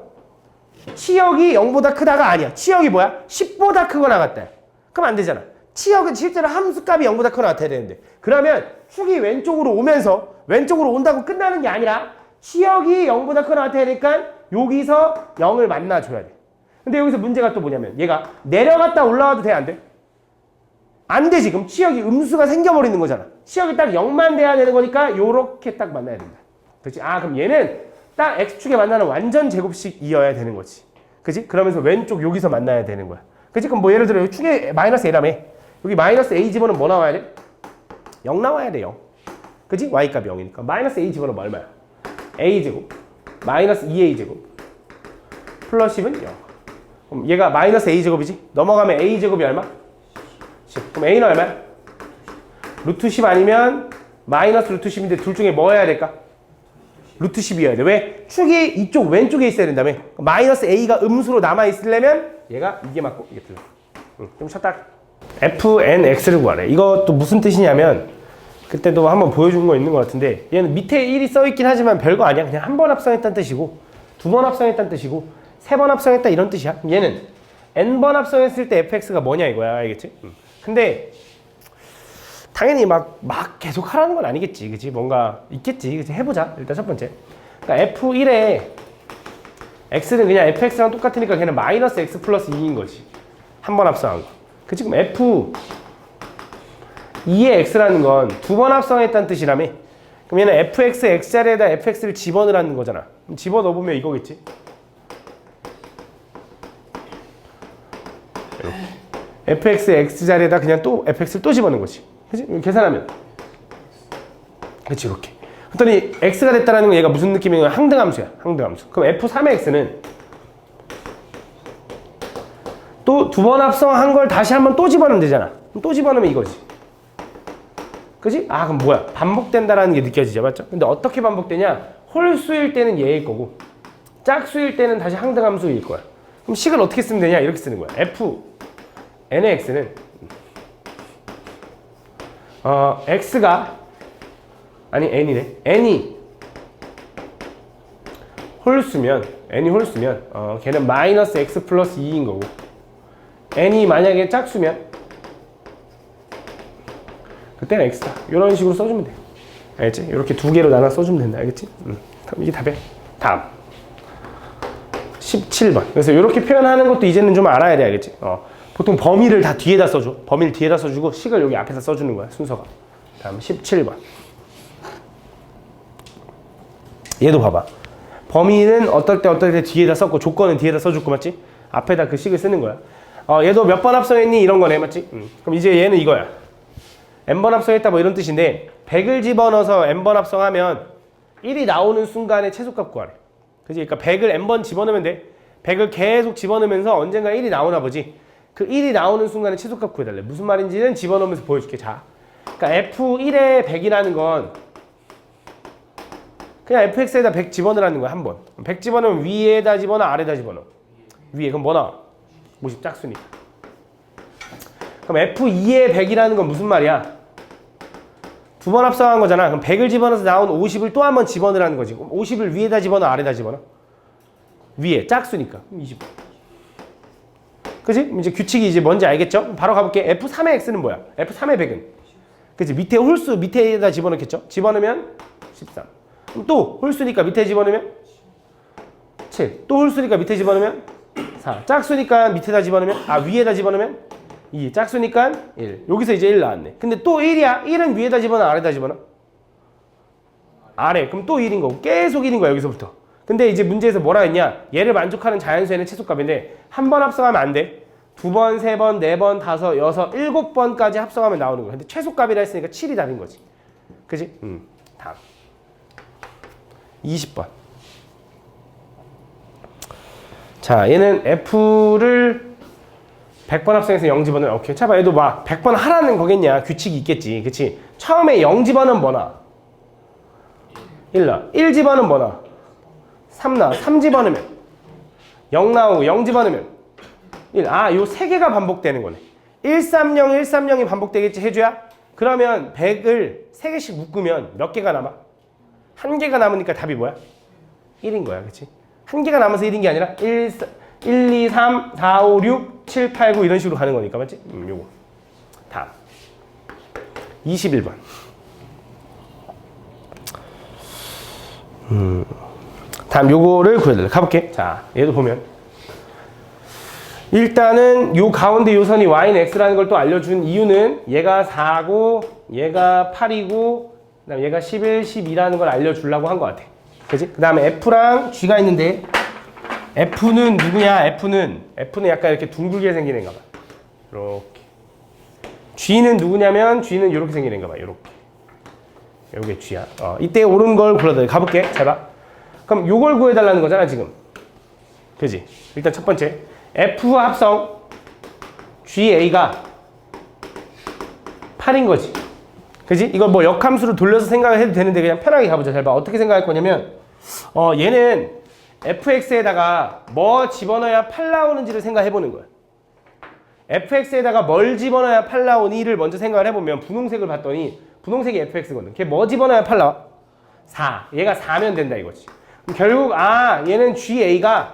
치역이 0보다 크다가 아니야. 치역이 뭐야? 10보다 크거나 같다. 그럼 안 되잖아. 치역은 실제로 함수값이 0보다 크거나 같아야 되는데 그러면 축이 왼쪽으로 오면서 왼쪽으로 온다고 끝나는 게 아니라 치역이 0보다 크거나 같아야 되니까 여기서 0을 만나줘야 돼. 근데 여기서 문제가 또 뭐냐면 얘가 내려갔다 올라와도 돼, 안 돼? 안 돼. 지금 치역이 음수가 생겨버리는 거잖아. 치역이 딱 0만 돼야 되는 거니까 요렇게 딱 만나야 된다. 그렇지? 아, 그럼 얘는 딱 x축에 만나는 완전 제곱식이어야 되는 거지. 그치? 그러면서 왼쪽 여기서 만나야 되는 거야. 그치? 그럼 뭐 예를 들어 여기 축에 마이너스 a라며. 여기 마이너스 a 집어넣으면 뭐 나와야 돼? 0 나와야 돼, 0. 그치? y값이 0이니까. 마이너스 a 집어넣으면 얼마야? a제곱 마이너스 2a제곱 플러스 10은 0. 그럼 얘가 마이너스 a제곱이지? 넘어가면 a제곱이 얼마? 10. 그럼 a는 얼마야? 루트 10 아니면 마이너스 루트 10인데 둘 중에 뭐 해야 될까? 루트 10이어야 돼. 왜? 축이 이쪽 왼쪽에 있어야 된다며. 마이너스 a가 음수로 남아있으려면 얘가 이게 맞고 이게 틀려. 좀 쉬었다. fnx를 구하래. 이것도 무슨 뜻이냐면 그때도 한번 보여준 거 있는 것 같은데 얘는 밑에 1이 써있긴 하지만 별거 아니야. 그냥 한 번 합성했다는 뜻이고 두 번 합성했다는 뜻이고 세 번 합성했다 이런 뜻이야. 얘는 n번 합성했을 때 fx가 뭐냐 이거야. 알겠지? 근데 당연히 막 계속 하라는 건 아니겠지. 그치? 뭔가 있겠지. 그치? 해보자. 일단 첫 번째. 그러니까 f1에 x는 그냥 fx랑 똑같으니까 걔는 마이너스 x 플러스 2인 거지. 한 번 합성한 거. 그치? 그럼 f2의 x라는 건 두 번 합성했다는 뜻이라며. 그럼 얘는 fx x자리에다 fx를 집어넣으라는 거잖아. 그럼 집어넣으면 이거겠지. 이렇게. fx x자리에다 그냥 또 fx를 또 집어넣는 거지. 그치? 계산하면. 그치, 이렇게. 그랬더니 x가 됐다는 건 얘가 무슨 느낌이냐면 항등함수야. 항등함수. 그럼 f3의 x는 또 두 번 합성한 걸 다시 한번 또 집어넣으면 되잖아. 또 집어넣으면 이거지. 그치? 아, 그럼 뭐야? 반복된다라는 게 느껴지죠. 맞죠? 근데 어떻게 반복되냐? 홀수일 때는 얘일 거고 짝수일 때는 다시 항등함수일 거야. 그럼 식을 어떻게 쓰면 되냐? 이렇게 쓰는 거야. fn의 x는 x가 아니 n이네. n이 홀수면 걔는 마이너스 x 플러스 2인 거고 n이 만약에 짝수면 그때는 x다. 이런 식으로 써주면 돼. 알겠지? 이렇게 두 개로 나눠 써주면 된다. 알겠지? 그럼 이게 답이야. 다음 17번. 그래서 이렇게 표현하는 것도 이제는 좀 알아야 돼. 알겠지? 보통 범위를 다 뒤에다 써줘. 범위를 뒤에다 써주고 식을 여기 앞에서 써주는 거야. 순서가. 다음 17번. 얘도 봐봐. 범위는 어떨 때 뒤에다 썼고 조건은 뒤에다 써줬고 맞지? 앞에다 그 식을 쓰는 거야. 얘도 몇 번 합성했니? 이런 거네. 맞지? 그럼 이제 얘는 이거야. n번 합성했다 뭐 이런 뜻인데 100을 집어넣어서 n번 합성하면 1이 나오는 순간에 최소값 구하래. 그치? 그러니까 100을 n번 집어넣으면 돼. 100을 계속 집어넣으면서 언젠가 1이 나오나 보지. 그 1이 나오는 순간에 최소값 구해달래. 무슨 말인지는 집어넣으면서 보여줄게. 자, 그러니까 f1에 100이라는 건 그냥 fx에다 100 집어넣으라는 거야. 한 번. 100 집어넣으면 위에다 집어넣어 아래다 집어넣어? 위에. 그럼 뭐 나와? 50 짝수니까. 그럼 f2의 100이라는 건 무슨 말이야? 두 번 합성한 거잖아. 그럼 100을 집어넣어서 나온 50을 또 한 번 집어넣으라는 거지. 그럼 50을 위에다 집어넣어 아래다 집어넣어? 위에. 짝수니까. 20. 그치? 이제 규칙이 이제 뭔지 알겠죠? 바로 가볼게. f3의 x는 뭐야? f3의 100은? 그치? 밑에 홀수 밑에다 집어넣겠죠? 집어넣으면 13. 그럼 또 홀수니까 밑에 집어넣으면 7. 또 홀수니까 밑에 집어넣으면 4. 짝수니까 밑에다 집어넣으면 위에다 집어넣으면 2. 짝수니까 1. 여기서 이제 1 나왔네. 근데 또 1이야. 1은 위에다 집어넣어 아래다 집어넣어? 아래. 그럼 또 1인 거고 계속 1인 거야 여기서부터. 근데 이제 문제에서 뭐라 했냐? 얘를 만족하는 자연수에는 최소값인데 한 번 합성하면 안 돼. 두 번, 세 번, 네 번, 다섯, 여섯, 7번까지 합성하면 나오는 거야. 근데 최소값이라 했으니까 7이 답인 거지. 그지? 다음 20번. 자, 얘는 F를 100번 합성해서 0 집어넣으면 오케이. 자, 봐. 얘도 막 100번 하라는 거겠냐. 규칙이 있겠지. 그치? 처음에 0 집어넣으면 뭐 나와? 1 나와. 1 집어넣으면 뭐 나와? 3 나와. 3 집어넣으면 0 나오고 0 집어넣으면 1. 요 세 개가 반복되는 거네. 130, 130이 반복되겠지, 해줘야? 그러면 100을 3개씩 묶으면 몇 개가 남아? 1개가 남으니까 답이 뭐야? 1인 거야, 그치? 1개가 남아서 1인 게 아니라 1, 2, 3, 4, 5, 6, 7, 8, 9 이런 식으로 가는 거니까, 맞지? 요거. 다음. 21번. 다음 요거를 구해달래. 가볼게. 자, 얘도 보면 일단은 요 가운데 요 선이 y는 x라는 걸 또 알려준 이유는 얘가 4고 얘가 8이고 그다음 얘가 11, 12라는 걸 알려주려고 한 것 같아. 그치? 그 다음에 f랑 g가 있는데 f는 누구냐? f는 약간 이렇게 둥글게 생긴 애인가 봐. 이렇게. g는 누구냐면 g는 이렇게 생긴 애인가 봐. 이렇게. 요게 g야. 이때 옳은 걸 골라달래. 가볼게. 잘 봐. 그럼 요걸 구해달라는 거잖아 지금. 그지? 일단 첫 번째 F와 합성 GA가 8인 거지. 그지? 이걸 뭐 역함수로 돌려서 생각을 해도 되는데 그냥 편하게 가보자. 잘 봐. 어떻게 생각할 거냐면 얘는 fx에다가 뭐 집어넣어야 8 나오는지를 생각해 보는 거야. fx에다가 뭘 집어넣어야 8 나오니를 먼저 생각을 해보면 분홍색을 봤더니 분홍색이 fx거든. 걔 뭐 집어넣어야 8 나와? 4. 얘가 4면 된다 이거지. 그럼 결국 얘는 GA가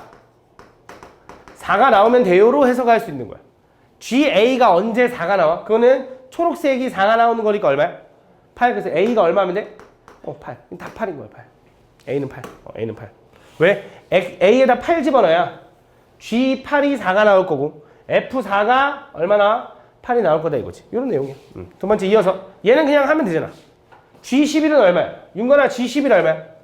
4가 나오면 돼요로 해석할 수 있는 거야. GA가 언제 4가 나와? 그거는 초록색이 4가 나오는 거니까 얼마야? 8. 그래서 A가 얼마면 돼? 8. 다 8인 거야, 8. A는 8. A는 8. 왜? A에다 8 집어넣어야 G8이 4가 나올 거고 F4가 얼마 나와? 8이 나올 거다 이거지. 이런 내용이야. 두 번째 이어서 얘는 그냥 하면 되잖아. G11은 얼마야? 윤건아 G11 얼마야?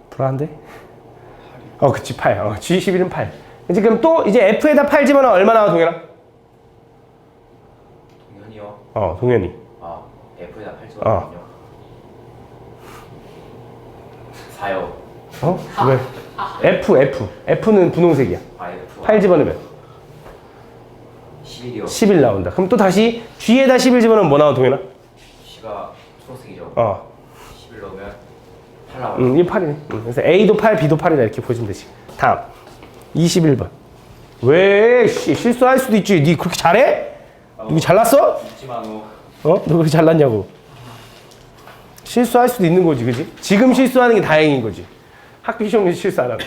불안한데? 그치 8. G11은 8. 이제 그럼 또 이제 F에다 8 집어넣어 얼마 나와 동현아? 동현이요? 동현이. F에다 8 집어넣으면요? 4요. 왜? F는 분홍색이야. F 8 집어넣으면 11이요. 11 나온다. 그럼 또 다시 G에다 11 집어넣으면 뭐 나와 동현아? C가 초록색이죠. 11 넣으면 8 나와요. 이 8이네. 그래서 A도 8, B도 8이다 이렇게 보시면 되지. 다음 21번. 왜 실수할 수도 있지. 니 그렇게 잘해? 누구 잘났어? 있지만은 너 그렇게 잘났냐고. 실수할 수도 있는 거지, 그지? 지금 실수하는 게 다행인 거지. 학교 시험에서 실수 안 하고.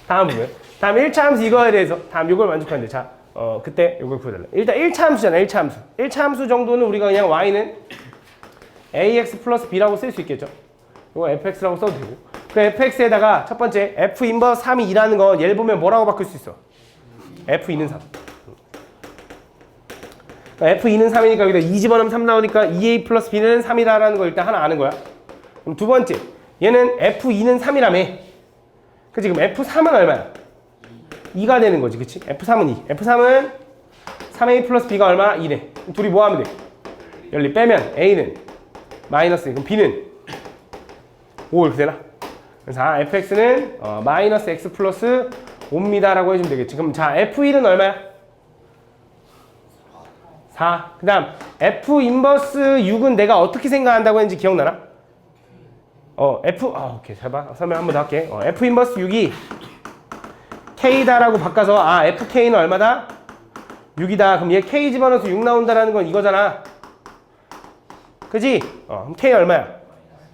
다음 보면. 다음 1차 함수 이거에 대해서. 다음 요걸 만족하는데. 자, 그때 요걸 구해달라. 일단 1차 함수잖아, 1차 함수. 1차 함수 정도는 우리가 그냥 y는 ax 플러스 b라고 쓸 수 있겠죠. 이거 fx라고 써도 되고. 그 fx에다가 첫 번째 f 인버스 3이 2라는 건 얘를 보면 뭐라고 바꿀 수 있어? f2는 3. f2는 3이니까 여기다 2 집어넣으면 3 나오니까 2a 플러스 b는 3이라는 걸 일단 하나 아는 거야. 그럼 두 번째, 얘는 f2는 3이라며. 그치? 그럼 f3은 얼마야? 2가 되는 거지, 그치? f3은 2. f3은 3a 플러스 b가 얼마? 2네. 그럼 둘이 뭐 하면 돼? 열리 빼면 a는 마이너스 2. 그럼 b는 5 이렇게 되나? 그래서 fx는 마이너스 x 플러스 5입니다라고 해주면 되겠지. 그럼 자, f1은 얼마야? 4. 그 다음 F 인버스 6은 내가 어떻게 생각한다고 했는지 기억나나? 오케이. 잘 봐. 설명 한 번 더 할게. F 인버스 6이 K다라고 바꿔서 FK는 얼마다? 6이다. 그럼 얘 K 집어넣어서 6 나온다라는 건 이거잖아. 그지? 그럼 K 얼마야?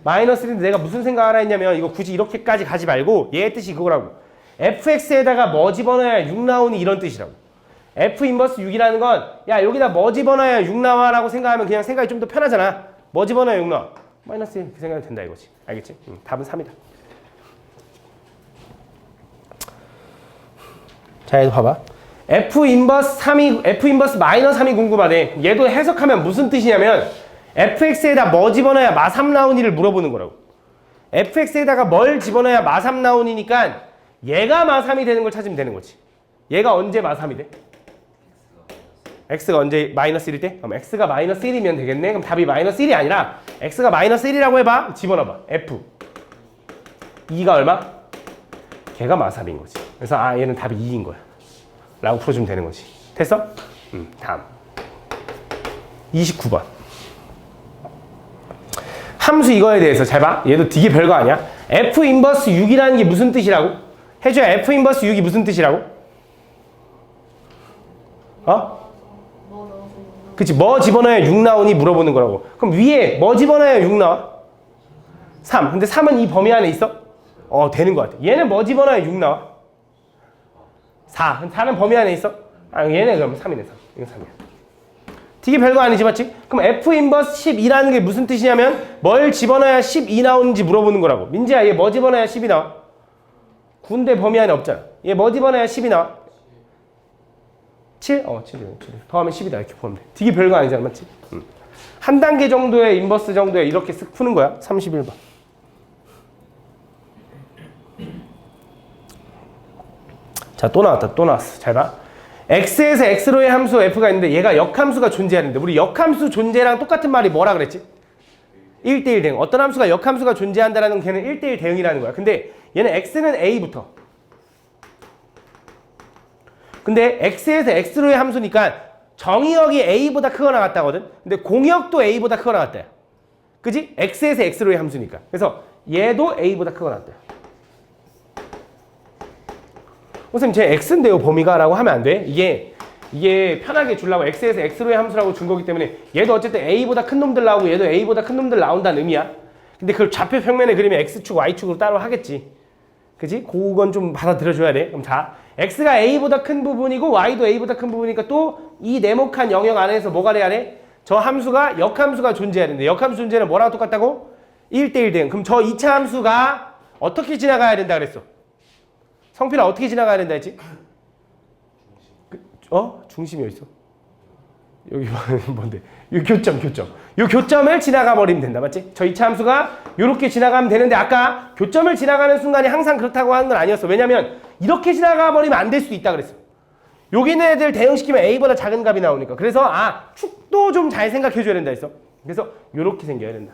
마이너스 1인데 내가 무슨 생각을 했냐면 이거 굳이 이렇게까지 가지 말고 얘의 뜻이 그거라고. FX에다가 뭐 집어넣어야 6 나오니 이런 뜻이라고. F 인버스 6이라는 건 야 여기다 뭐 집어넣어야 6 나와 라고 생각하면 그냥 생각이 좀 더 편하잖아. 뭐 집어넣어야 6 나와? 마이너스 1 그 생각이 된다 이거지. 알겠지? 답은 3이다. 자 얘도 봐봐. F 인버스 마이너스 3이 궁금하대. 얘도 해석하면 무슨 뜻이냐면 fx에다 뭐 집어넣어야 마3 나오니를 물어보는 거라고. fx에다가 뭘 집어넣어야 마3 나오니니까 얘가 마3이 되는 걸 찾으면 되는 거지. 얘가 언제 마3이 돼? x가 언제 마이너스 1일 때? 그럼 x가 마이너스 1이면 되겠네. 그럼 답이 마이너스 1이 아니라 x가 마이너스 1이라고 해봐. 집어넣어봐. f 2가 얼마? 걔가 마3인 거지. 그래서 얘는 답이 2인 거야 라고 풀어주면 되는 거지. 됐어? 다음 29번. 함수 이거에 대해서 잘 봐. 얘도 되게 별거 아니야. f 인버스 6이라는 게 무슨 뜻이라고? 해줘야 f 인버스 6이 무슨 뜻이라고? 그치, 뭐 집어넣어야 6 나오니 물어보는 거라고. 그럼 위에 뭐 집어넣어야 6 나와? 3. 근데 3은 이 범위 안에 있어? 되는 거 같아. 얘는 뭐 집어넣어야 6 나와? 4. 4는 범위 안에 있어? 얘네 그럼 3이네, 3. 이건 3이야. 되게 별거 아니지, 맞지? 그럼 F 인버스 12라는 게 무슨 뜻이냐면 뭘 집어넣어야 12 나오는지 물어보는 거라고. 민지야, 얘 뭐 집어넣어야 10이 나와? 군대 범위 안에 없잖아. 얘 뭐 집어넣어야 10이 나와? 7? 7. 더하면 10이다. 이렇게 보면 돼. 되게 별거 아니잖아. 맞지? 한 단계 정도의 인버스 정도에 이렇게 쓱 푸는 거야. 31번. 자, 또 나왔어. 잘 봐. x에서 x로의 함수 f가 있는데 얘가 역함수가 존재하는데 우리 역함수 존재랑 똑같은 말이 뭐라 그랬지? 1대1 대응. 어떤 함수가 역함수가 존재한다라는 걔는 1대1 대응이라는 거야. 근데 얘는 x는 a부터. 근데 x에서 x로의 함수니까 정의역이 a보다 크거나 같다거든. 근데 공역도 a보다 크거나 같다. 그지? x에서 x로의 함수니까. 그래서 얘도 a보다 크거나 같다. 선생님 제 x인데요 범위가 라고 하면 안 돼. 이게 편하게 주려고 x에서 x로의 함수라고 준 거기 때문에 얘도 어쨌든 a보다 큰 놈들 나오고 얘도 a보다 큰 놈들 나온다는 의미야. 근데 그걸 좌표 평면에 그리면 x축 y축으로 따로 하겠지. 그지? 그건 좀 받아들여줘야 돼. 그럼 자, x가 a보다 큰 부분이고 y도 a보다 큰 부분이니까 또 이 네모칸 영역 안에서 뭐가 돼야 돼? 저 함수가 역함수가 존재해야 되는데 역함수 존재는 뭐랑 똑같다고? 1대1 대응. 그럼 저 2차 함수가 어떻게 지나가야 된다 그랬어? 성필아 어떻게 지나가야 된다 했지? 중심이 어디 있어? 여기 뭔데? 이 교점. 이 교점을 지나가 버리면 된다. 맞지? 저 2차 함수가 이렇게 지나가면 되는데 아까 교점을 지나가는 순간이 항상 그렇다고 하는 건 아니었어. 왜냐면 이렇게 지나가 버리면 안 될 수도 있다 그랬어. 여기 있는 애들 대응시키면 a보다 작은 값이 나오니까. 그래서 축도 좀 잘 생각해 줘야 된다 했어. 그래서 이렇게 생겨야 된다.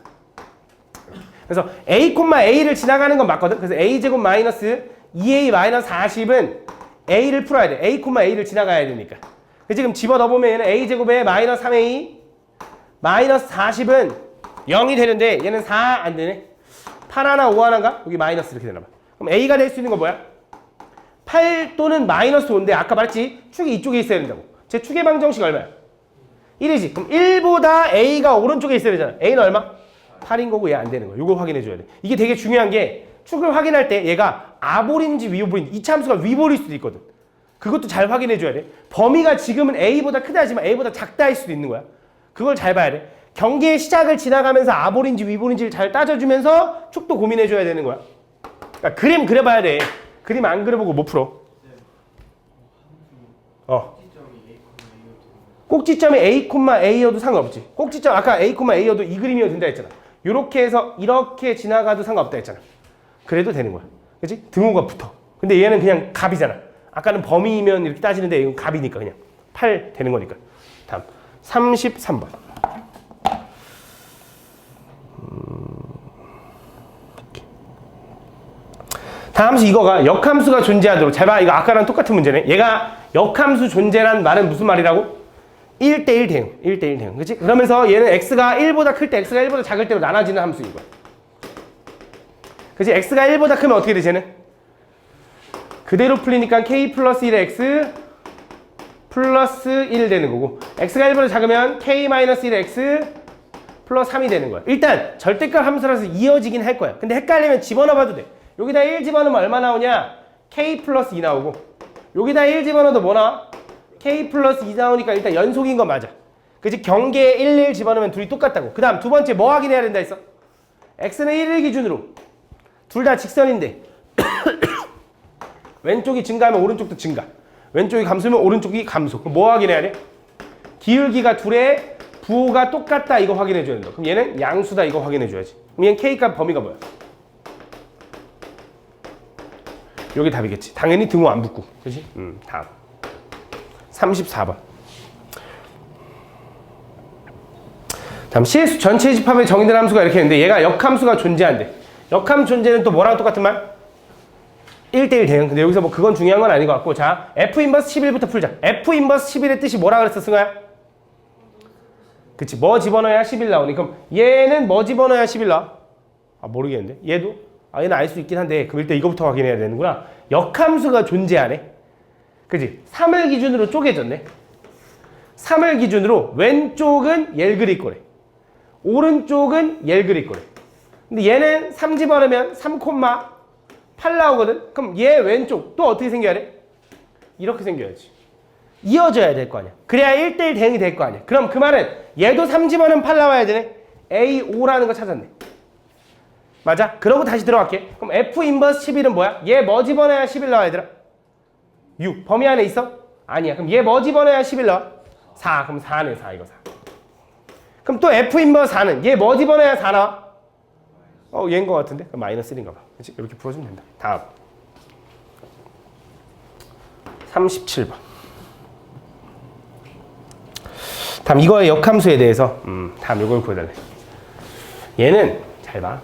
그래서 a,a를 지나가는 건 맞거든. 그래서 a제곱 마이너스 2a 마이너스 40은 a를 풀어야 돼. a,a를 지나가야 되니까. 지금 집어넣어보면 얘는 a제곱에 마이너스 3a 마이너스 40은 0이 되는데 얘는 4 안 되네. 8 하나 5 하나인가? 여기 마이너스 이렇게 되나봐. 그럼 a가 될 수 있는 건 뭐야? 8 또는 마이너스 5인데 아까 말했지? 축이 이쪽에 있어야 된다고. 제 축의 방정식 얼마야? 1이지. 그럼 1보다 a가 오른쪽에 있어야 되잖아. a는 얼마? 8인 거고 얘 안 되는 거야. 이거 확인해 줘야 돼. 이게 되게 중요한 게 축을 확인할 때 얘가 아볼인지 위볼인지 이 함수가 위볼일 수도 있거든. 그것도 잘 확인해 줘야 돼. 범위가 지금은 a보다 크다 하지만 a보다 작다 할 수도 있는 거야. 그걸 잘 봐야 돼. 경계의 시작을 지나가면서 아볼인지 위볼인지를 잘 따져주면서 축도 고민해 줘야 되는 거야. 그러니까 그림 그려봐야 돼. 그림 안 그려보고 못 풀어. 꼭지점이 a,a여도 상관없지. 꼭지점 아까 a,a여도 이 그림이어도 된다 했잖아. 이렇게 해서 이렇게 지나가도 상관없다 했잖아. 그래도 되는 거야. 그치? 등호가 붙어. 근데 얘는 그냥 값이잖아. 아까는 범위면 이렇게 따지는데 이건 값이니까 그냥 8 되는 거니까. 다음 33번. 다음 수 이거가 역함수가 존재하도록. 잘 봐. 이거 아까랑 똑같은 문제네. 얘가 역함수 존재란 말은 무슨 말이라고? 1대1 대응. 1대1 대응. 그치? 그러면서 얘는 x가 1보다 클 때 x가 1보다 작을 때로 나눠지는 함수인 거야. 그치? x가 1보다 크면 어떻게 돼, 쟤는? 그대로 풀리니까 k 플러스 1의 x 플러스 1 되는 거고 x가 1보다 작으면 k 마이너스 1의 x 플러스 3이 되는 거야. 일단 절대값 함수라서 이어지긴 할 거야. 근데 헷갈리면 집어넣어봐도 돼. 여기다 1 집어넣으면 얼마 나오냐? k 플러스 2 나오고 여기다 1 집어넣어도 뭐 나와? k 플러스 2 나오니까 일단 연속인 건 맞아. 그치? 경계에 1 집어넣으면 둘이 똑같다고. 그 다음 두 번째 뭐 확인해야 된다 했어? x는 1을 기준으로 둘 다 직선인데 왼쪽이 증가하면 오른쪽도 증가. 왼쪽이 감소면 오른쪽이 감소. 그럼 뭐 확인해야 돼? 기울기가 둘의 부호가 똑같다 이거 확인해줘야 된다. 그럼 얘는 양수다 이거 확인해줘야지. 그럼 얘는 k값 범위가 뭐야? 여기 답이겠지. 당연히 등호 안 붙고. 그치? 다음 34번. 다음 실수 전체 집합의 정의된 함수가 이렇게 있는데 얘가 역함수가 존재한대. 역함 존재는 또 뭐랑 똑같은 말? 1대1 대응. 근데 여기서 뭐 그건 중요한 건 아닌 것 같고 자 F 인버스 11부터 풀자. F 인버스 11의 뜻이 뭐라 그랬어 승아야? 그치 뭐 집어넣어야 11 나오니 그럼 얘는 뭐 집어넣어야 11 나와? 모르겠는데 얘도? 얘는 알 수 있긴 한데 그럼 일단 이거부터 확인해야 되는구나. 역함수가 존재하네. 그치 3을 기준으로 쪼개졌네. 3을 기준으로 왼쪽은 얘를 그릴 거래. 오른쪽은 얘를 그릴 거래. 근데 얘는 3 집어넣으면 3,8 나오거든? 그럼 얘 왼쪽 또 어떻게 생겨야 돼? 이렇게 생겨야지. 이어져야 될 거 아니야. 그래야 1대1 대응이 될 거 아니야. 그럼 그 말은 얘도 3집어는 8 나와야 되네. A5라는 거 찾았네. 맞아? 그러고 다시 들어갈게. 그럼 F 인버스 11은 뭐야? 얘 뭐 집어넣어야 11 나와 얘들아? 6. 범위 안에 있어? 아니야. 그럼 얘 뭐 집어넣어야 11 나와? 4. 그럼 4네 4 이거 4. 그럼 또 F 인버스 4는 얘 뭐 집어넣어야 4 나와? 얘인 거 같은데? 그럼 마이너스 1인가 봐. 그치? 이렇게 풀어주면 된다. 다음 37번. 다음 이거의 역함수에 대해서 다음 이걸 구해달래. 얘는 잘 봐.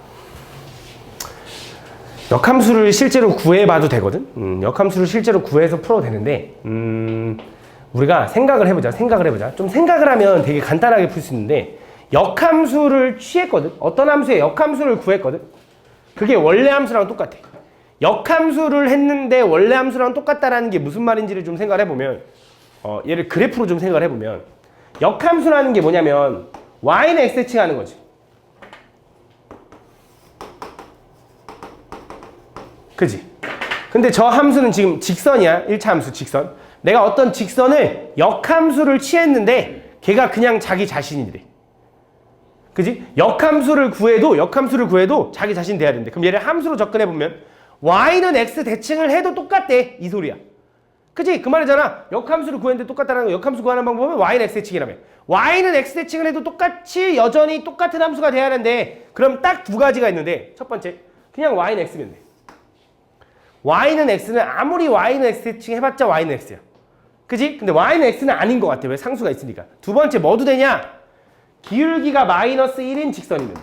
역함수를 실제로 구해봐도 되거든. 역함수를 실제로 구해서 풀어도 되는데 우리가 생각을 해보자. 좀 생각을 하면 되게 간단하게 풀 수 있는데 역함수를 취했거든. 어떤 함수의 역함수를 구했거든. 그게 원래 함수랑 똑같아. 역함수를 했는데 원래 함수랑 똑같다라는 게 무슨 말인지를 좀 생각을 해보면 얘를 그래프로 좀 생각을 해보면 역함수라는 게 뭐냐면 y는 x 대칭하는 거지. 그지? 근데 저 함수는 지금 직선이야. 1차 함수 직선. 내가 어떤 직선을 역함수를 취했는데 걔가 그냥 자기 자신이래. 그지? 역함수를 구해도 자기 자신 돼야 된대. 그럼 얘를 함수로 접근해보면 y는 x 대칭을 해도 똑같대. 이 소리야. 그지? 그 말이잖아. 역함수를 구했는데 똑같다는 거. 역함수 구하는 방법은 y는 x 대칭이라며. y는 x 대칭을 해도 똑같이 여전히 똑같은 함수가 돼야 하는데 그럼 딱 두 가지가 있는데 첫 번째 그냥 y는 x면 돼. y는 x는 아무리 y는 x 대칭 해봤자 y는 x야. 그지? 근데 y는 x는 아닌 것 같아. 왜? 상수가 있으니까. 두 번째 뭐도 되냐? 기울기가 마이너스 1인 직선이면 돼.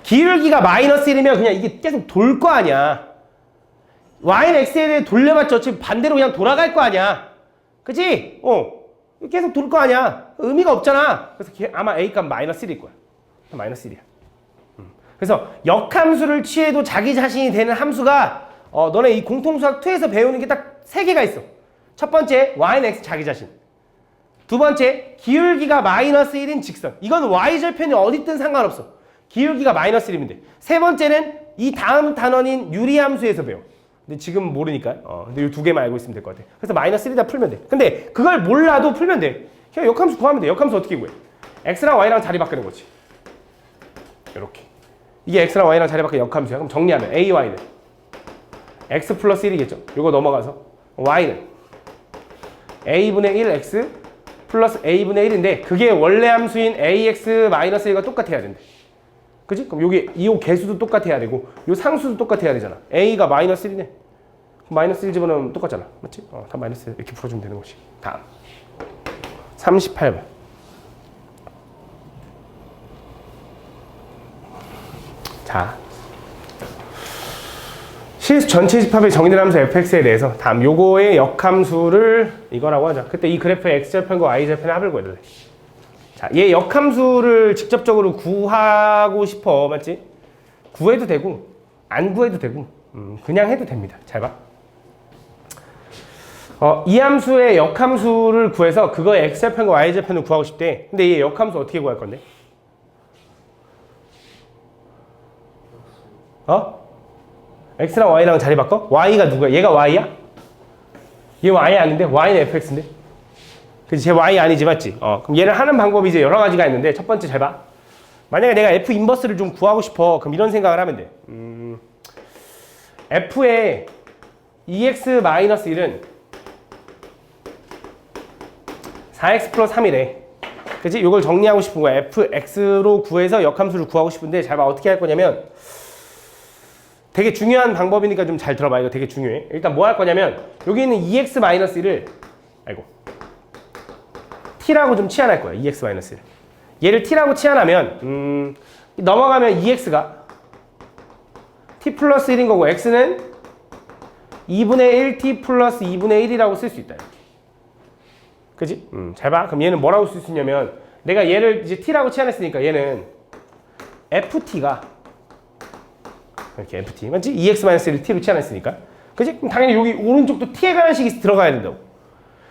기울기가 마이너스 1이면 그냥 이게 계속 돌 거 아니야. y는 x에 대해 돌려봤자 어차피 반대로 그냥 돌아갈 거 아니야. 그치? 계속 돌 거 아니야. 의미가 없잖아. 그래서 아마 a 값 마이너스 1일 거야. 마이너스 1이야. 그래서 역함수를 취해도 자기 자신이 되는 함수가 너네 이 공통수학 2에서 배우는 게 딱 세 개가 있어. 첫 번째 y는 x 자기 자신. 두 번째 기울기가 마이너스 1인 직선. 이건 y절편이 어디든 상관없어. 기울기가 마이너스 1이면 돼. 세 번째는 이 다음 단원인 유리함수에서 배워. 근데 지금 모르니까 근데 이 두 개만 알고 있으면 될 것 같아. 그래서 마이너스 1이다 풀면 돼. 근데 그걸 몰라도 풀면 돼. 그냥 역함수 구하면 돼. 역함수 어떻게 구해? x랑 y랑 자리 바꾸는 거지. 이렇게. 이게 x랑 y랑 자리 바꾸는 역함수야. 그럼 정리하면 a, y는 x 플러스 1이겠죠. 이거 넘어가서 y는 a분의 1x 플러스 a분의 1인데 그게 원래 함수인 ax 마이너스 1과 똑같아야 된대. 그지? 그럼 여기 이 개수도 똑같아야 되고 이 상수도 똑같아야 되잖아. a가 마이너스 1이네. 마이너스 1 집어넣으면 똑같잖아. 맞지? 다 마이너스 1 이렇게 풀어주면 되는 거지. 다음 38번. 자, 실수 전체 집합의 정의된 함수 fx에 대해서 다음 요거의 역함수를 이거라고 하자. 그때 이 그래프의 x절편과 y절편의 합을 구해야 돼. 자, 얘 역함수를 직접적으로 구하고 싶어. 맞지? 구해도 되고 안 구해도 되고 그냥 해도 됩니다. 잘 봐. 이 함수의 역함수를 구해서 그거의 x절편과 y절편을 구하고 싶대. 근데 얘 역함수 어떻게 구할 건데? x랑 y랑 자리 바꿔? y가 누구야? 얘가 y야? 얘 y 아닌데? y는 fx인데? 그치? 쟤 y 아니지, 맞지? 그럼 얘를 하는 방법이 이제 여러 가지가 있는데 첫 번째 잘 봐. 만약에 내가 f 인버스를 좀 구하고 싶어. 그럼 이런 생각을 하면 돼. f의 2x-1은 4x 플러스 3이래. 그치? 이걸 정리하고 싶은 거야. fx로 구해서 역함수를 구하고 싶은데 잘 봐. 어떻게 할 거냐면 되게 중요한 방법이니까 좀 잘 들어봐. 이거 되게 중요해. 일단 뭐 할 거냐면 여기 있는 2x-1을 t라고 좀 치환할 거야. 2x-1. 얘를 t라고 치환하면 넘어가면 2x가 t 플러스 1인 거고 x는 2분의 1t 플러스 2분의 1이라고 쓸 수 있다. 그지? 잘 봐. 그럼 얘는 뭐라고 쓸 수 있냐면 내가 얘를 이제 t라고 치환했으니까 얘는 ft가 이렇게 ft 맞지? 2x-1을 t로 치환했으니까 그지? 그럼 당연히 여기 오른쪽도 t에 관한 식이 들어가야 된다고.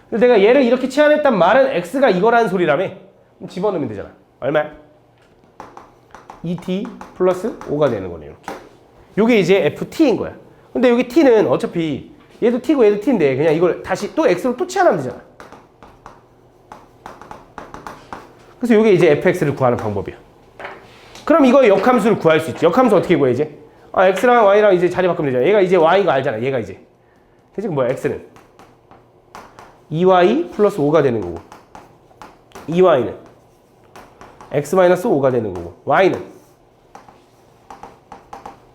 근데 내가 얘를 이렇게 치환했단 말은 x가 이거라는 소리라며. 그럼 집어넣으면 되잖아. 얼마야? 2t 플러스 5가 되는 거네. 이렇게. 요게 이제 ft인 거야. 근데 여기 t는 어차피 얘도 t고 얘도 t인데 그냥 이걸 다시 또 x로 또 치환하면 되잖아. 그래서 이게 이제 fx를 구하는 방법이야. 그럼 이거의 역함수를 구할 수 있지. 역함수 어떻게 구해 이제? x랑 y랑 이제 자리 바꾸면 되잖아. 얘가 이제 y가 알잖아. 얘가 이제. 그치? 뭐야 x는 2y 플러스 5가 되는 거고 2y는 x 마이너스 5가 되는 거고 y는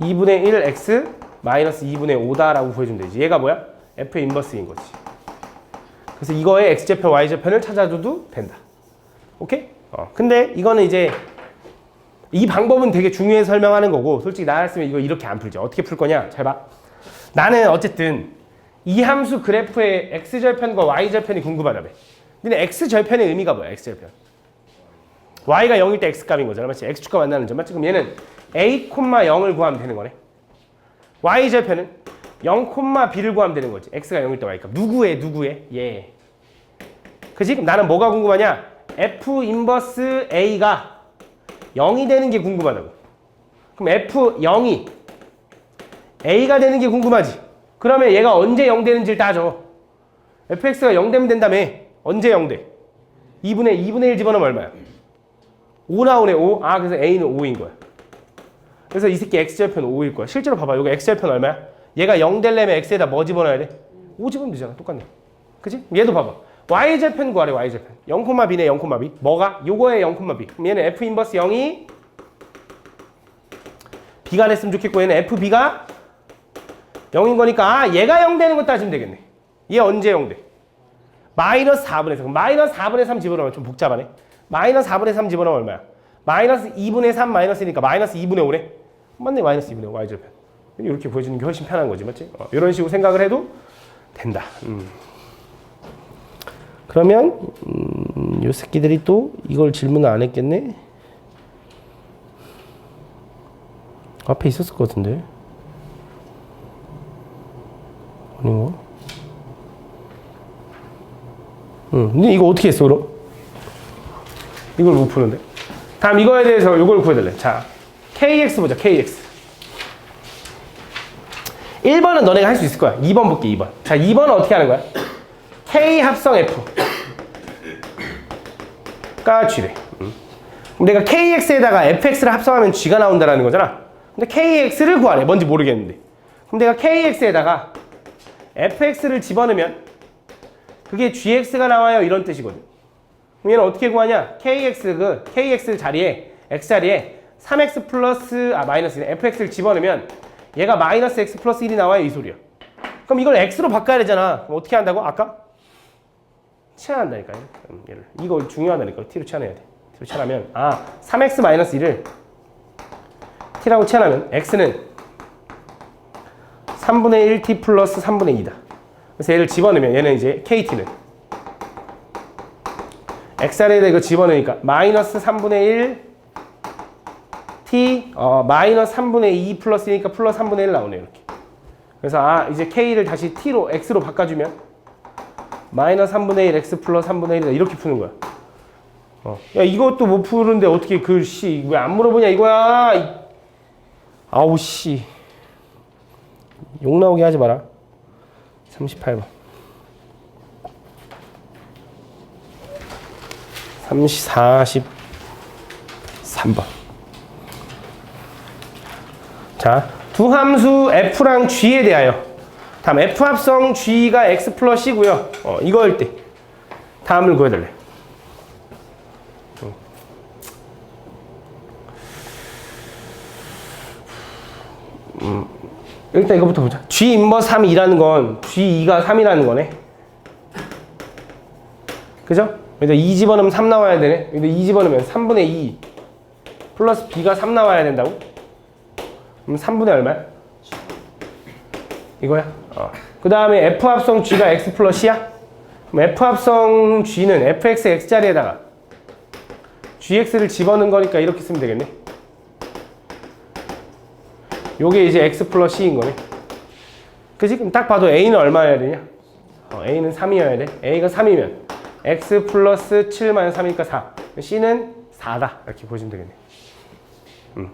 2분의 1 x 마이너스 2분의 5다라고 구해주면 되지. 얘가 뭐야? f의 인버스인 거지. 그래서 이거의 x제편 y제편을 찾아줘도 된다. 오케이? 근데 이거는 이제 이 방법은 되게 중요해서 설명하는 거고 솔직히 나였으면 이거 이렇게 안 풀죠. 어떻게 풀 거냐? 잘 봐. 나는 어쨌든 이 함수 그래프의 x절편과 y절편이 궁금하다며. 근데 x절편의 의미가 뭐야? x절편. y가 0일 때 x값인 거잖아. 맞지? x축과 만나는 점. 맞지? 그럼 얘는 a, 0을 구하면 되는 거네. y절편은 0, b를 구하면 되는 거지. x가 0일 때 y값. 누구의? 얘. 그치? 그럼 나는 뭐가 궁금하냐? f 인버스 a가 0이 되는 게 궁금하다고. 그럼 f0이 a가 되는 게 궁금하지. 그러면 얘가 언제 0 되는지를 따져. fx가 0 되면 된다며. 언제 0 돼? 2분의 1 집어넣으면 얼마야? 5 나오네 5. 아 그래서 a는 5인 거야. 그래서 이 새끼 x절편 5일 거야. 실제로 봐봐. 이거 x절편 얼마야? 얘가 0 되려면 x에다 뭐 집어넣어야 돼? 5 집어넣으면 되잖아. 똑같네. 그치? 얘도 봐봐. y절편 구하래. y절편 0,b네 0,b. 뭐가? 요거에 0,b. 그럼 얘는 f 인버스 0이 b가 됐으면 좋겠고 얘는 fb가 0인 거니까 아 얘가 0 되는 거 따지면 되겠네. 얘 언제 0 돼? 마이너스 4분의 3. 마이너스 4분의 3 집어넣으면 좀 복잡하네. 마이너스 4분의 3 집어넣으면 얼마야? 마이너스 2분의 3 마이너스니까 마이너스 2분의 5네. 맞네. 마이너스 2분의 5 y절편. 이렇게 보여주는 게 훨씬 편한 거지. 맞지? 이런 식으로 생각을 해도 된다. 그러면 요 새끼들이 또 이걸 질문을 안 했겠네? 앞에 있었을 것 같은데. 아닌가? 근데 이거 어떻게 했어 그럼? 이걸 못 푸는데. 다음 이거에 대해서 이걸 구해달래. 자, kx 보자. kx 1번은 너네가 할 수 있을 거야. 2번 볼게. 2번. 자, 2번은 어떻게 하는 거야? k 합성 f가 g래. 그럼 내가 kx에다가 fx를 합성하면 g가 나온다라는 거잖아. 근데 kx를 구하래. 뭔지 모르겠는데. 그럼 내가 kx에다가 fx를 집어넣으면 그게 gx가 나와요. 이런 뜻이거든. 그럼 얘는 어떻게 구하냐? kx 자리에 x 자리에 3x 플러스 마이너스 fx를 집어넣으면 얘가 마이너스 x 플러스 1이 나와요. 이 소리야. 그럼 이걸 x로 바꿔야 되잖아. 그럼 어떻게 한다고? 아까? 치환한다니까요. 얘를. 이거 중요하다니까. t로 치환해야 돼. t로 치환하면 3x 마이너스 1을 t라고 치환하면 x는 3분의 1t 플러스 3분의 2다. 그래서 얘를 집어넣으면 얘는 이제 kt는 x아래에다 이거 집어넣으니까 마이너스 3분의 1 t 마이너스 3분의 2 플러스 2니까 플러스 3분의 1 나오네요. 이렇게. 그래서 이제 k를 다시 t로 x로 바꿔주면 마이너스 3분의 1 x 플러스 3분의 1이다. 이렇게 푸는 거야. 야 이것도 못 푸는데 어떻게 그 씨 왜 안 물어보냐 이거야. 아우 씨 욕 나오게 하지 마라. 38번 43번 자, 두 함수 f랑 g에 대하여 다음 f 합성 g가 x 플러스 c고요. 이거 할 때 다음을 구해달래. 일단 이거부터 보자. g 인버스 3이라는 건 g2가 3이라는 거네. 그죠? 그래서 2 집어넣으면 3 나와야 되네. 근데 2 집어넣으면 3분의 2 플러스 b가 3 나와야 된다고? 그럼 3분의 얼마야? 이거야? 그 다음에 f 합성 g가 x 플러스 c야? 그럼 f 합성 g는 fx x자리에다가 gx를 집어넣은 거니까 이렇게 쓰면 되겠네. 요게 이제 x 플러스 c인 거네. 그치? 그럼 딱 봐도 a는 얼마여야 되냐? a는 3이어야 돼. a가 3이면 x 플러스 7 마이너스 3이니까 4. c는 4다. 이렇게 보시면 되겠네.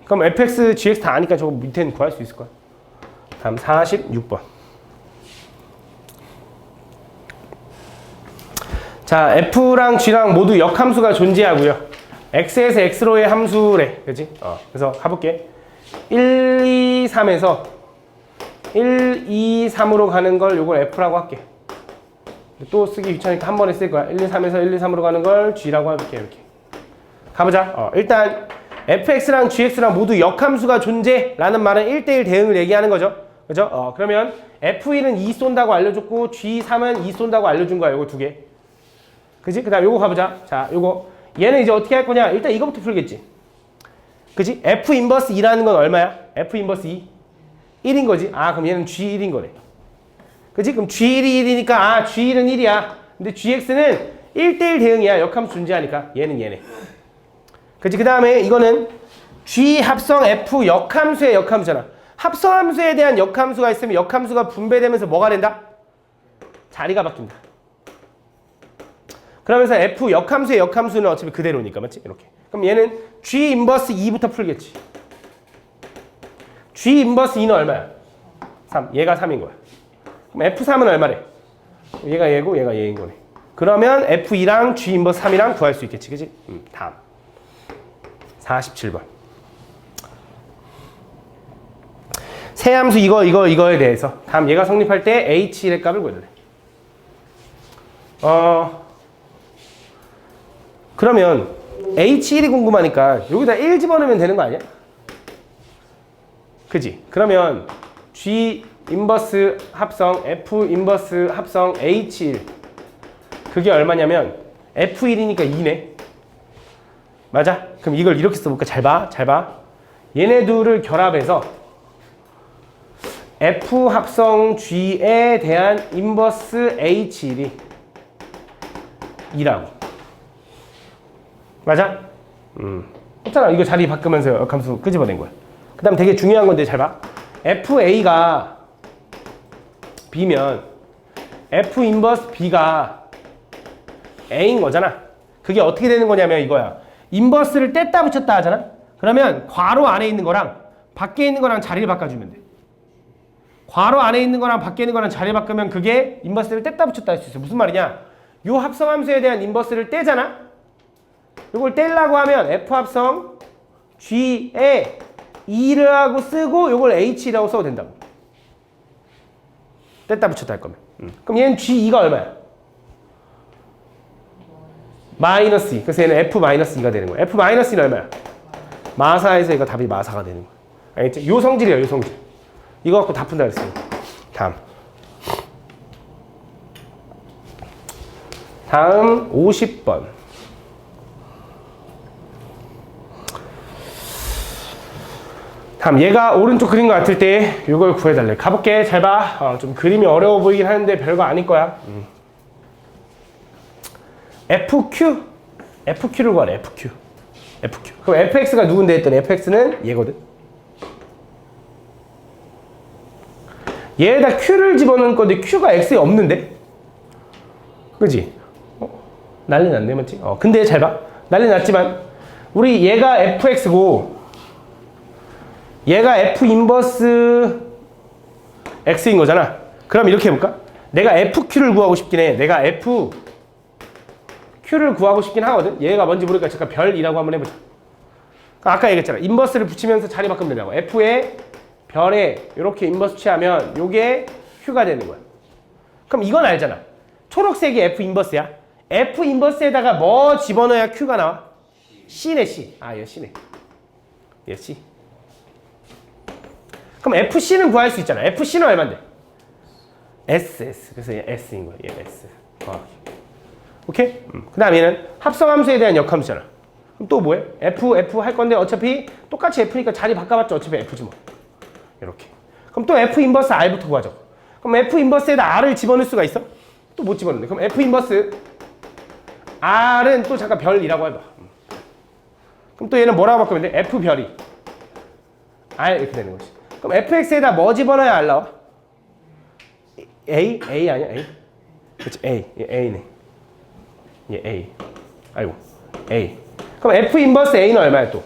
그럼 fx, gx 다 아니까 저거 밑에는 구할 수 있을 거야. 다음 46번. 자, f랑 g랑 모두 역함수가 존재하고요. x에서 x로의 함수래. 그치? 그래서 가볼게. 1, 2, 3에서 1, 2, 3으로 가는 걸 요걸 f라고 할게. 또 쓰기 귀찮으니까 한 번에 쓸 거야. 1, 2, 3에서 1, 2, 3으로 가는 걸 g라고 할게. 이렇게. 가보자. 일단 fx랑 gx랑 모두 역함수가 존재라는 말은 1대1 대응을 얘기하는 거죠. 그죠? 그러면 f1은 2 쏜다고 알려줬고 g3은 2 쏜다고 알려준 거야. 요거 두 개. 그지? 그 다음 요거 가보자. 자, 요거. 얘는 이제 어떻게 할 거냐? 일단 이거부터 풀겠지. 그지? f 인버스 2라는 건 얼마야? f 인버스 2? 1인 거지. 아, 그럼 얘는 g1인 거네. 그지? 그럼 g1이 1이니까 g1은 1이야. 근데 gx는 1대1 대응이야. 역함수 존재하니까. 얘는 얘네. 그치? 그 다음에 이거는 G 합성 F 역함수의 역함수잖아. 합성함수에 대한 역함수가 있으면 역함수가 분배되면서 뭐가 된다? 자리가 바뀐다. 그러면서 F 역함수의 역함수는 어차피 그대로니까 맞지? 이렇게. 그럼 얘는 G 인버스 2부터 풀겠지. G 인버스 2는 얼마야? 3. 얘가 3인 거야. 그럼 F3은 얼마래? 얘가 얘고 얘가 얘인 거네. 그러면 F2랑 G 인버스 3이랑 구할 수 있겠지. 그치? 다음. 47번. 세함수 이거에 대해서 다음 얘가 성립할 때 H1의 값을 구해야 돼. 그러면 H1이 궁금하니까 여기다 1 집어넣으면 되는 거 아니야? 그지? 그러면 G 인버스 합성 F 인버스 합성 H1 그게 얼마냐면 F1이니까 2네. 맞아? 그럼 이걸 이렇게 써볼까? 잘 봐. 잘 봐. 얘네 둘을 결합해서 F 합성 G에 대한 인버스 H1이 2라고. 맞아? 했잖아. 이거 자리 바꾸면서 역함수 끄집어낸 거야. 그 다음 되게 중요한 건데 잘 봐. FA가 B면 F 인버스 B가 A인 거잖아. 그게 어떻게 되는 거냐면 이거야. 인버스를 뗐다 붙였다 하잖아? 그러면 괄호 안에 있는 거랑 밖에 있는 거랑 자리를 바꿔주면 돼. 괄호 안에 있는 거랑 밖에 있는 거랑 자리를 바꾸면 그게 인버스를 뗐다 붙였다 할 수 있어. 무슨 말이냐? 요 합성함수에 대한 인버스를 떼잖아? 이걸 떼려고 하면 F 합성 G에 2라고 쓰고 이걸 H라고 써도 된다고. 뗐다 붙였다 할 거면. 그럼 얘는 G2가 얼마야? 마이너스 2. 그래서 얘는 F 마이너스 2가 되는 거야. F 마이너스 2는 얼마야? 마사에서 이거 답이 마사가 되는 거야. 알겠지? 요 성질이야, 요 성질. 이거 갖고 다 푼다 그랬어요. 다음 50번. 다음 얘가 오른쪽 그린 것 같을 때 이걸 구해달래. 가볼게. 잘 봐. 좀 그림이 어려워 보이긴 하는데 별거 아닐 거야. FQ를 구하래. FQ. 그럼 FX가 누군데 했더니 FX는 얘거든. 얘에다 Q를 집어넣을 건데 Q가 X에 없는데? 그지? 난리 났네, 맞지? 근데 잘 봐. 난리 났지만 우리 얘가 FX고 얘가 F 인버스 X인 거잖아. 그럼 이렇게 해볼까? 내가 FQ를 구하고 싶긴 해. 내가 FQ를 구하고 싶긴 하거든. 얘가 뭔지 모르니까 잠깐 별이라고 한번 해보자. 아까 얘기했잖아. 인버스를 붙이면서 자리 바꾸면 된다고. F에 별에 이렇게 인버스 취하면 요게 Q가 되는 거야. 그럼 이건 알잖아. 초록색이 F 인버스야. F 인버스에다가 뭐 집어넣어야 Q가 나와? C네, C. 얘 C네. 얘 C. 그럼 FC는 구할 수 있잖아. FC는 얼만데? S. 그래서 얘 S인 거야. 얘 S. 오케이? 그 다음 얘는 합성함수에 대한 역함수잖아. 그럼 또 뭐해? F 할 건데 어차피 똑같이 F니까 자리 바꿔봤자 어차피 F지 뭐. 이렇게. 그럼 또 F 인버스 R부터 구하죠. 그럼 F 인버스에다 R을 집어넣을 수가 있어? 또 못 집어넣네. 그럼 F 인버스 R은 또 잠깐 별이라고 해봐. 그럼 또 얘는 뭐라고 바꾸면 돼? F 별이 R 이렇게 되는 거지. 그럼 fx에다 뭐 집어넣어야 R 나와? A? A 아니야? A? 그렇지. A. 얘 A네. 얘 A. 아이고. A. 그럼 f 인버스 A는 얼마야 또?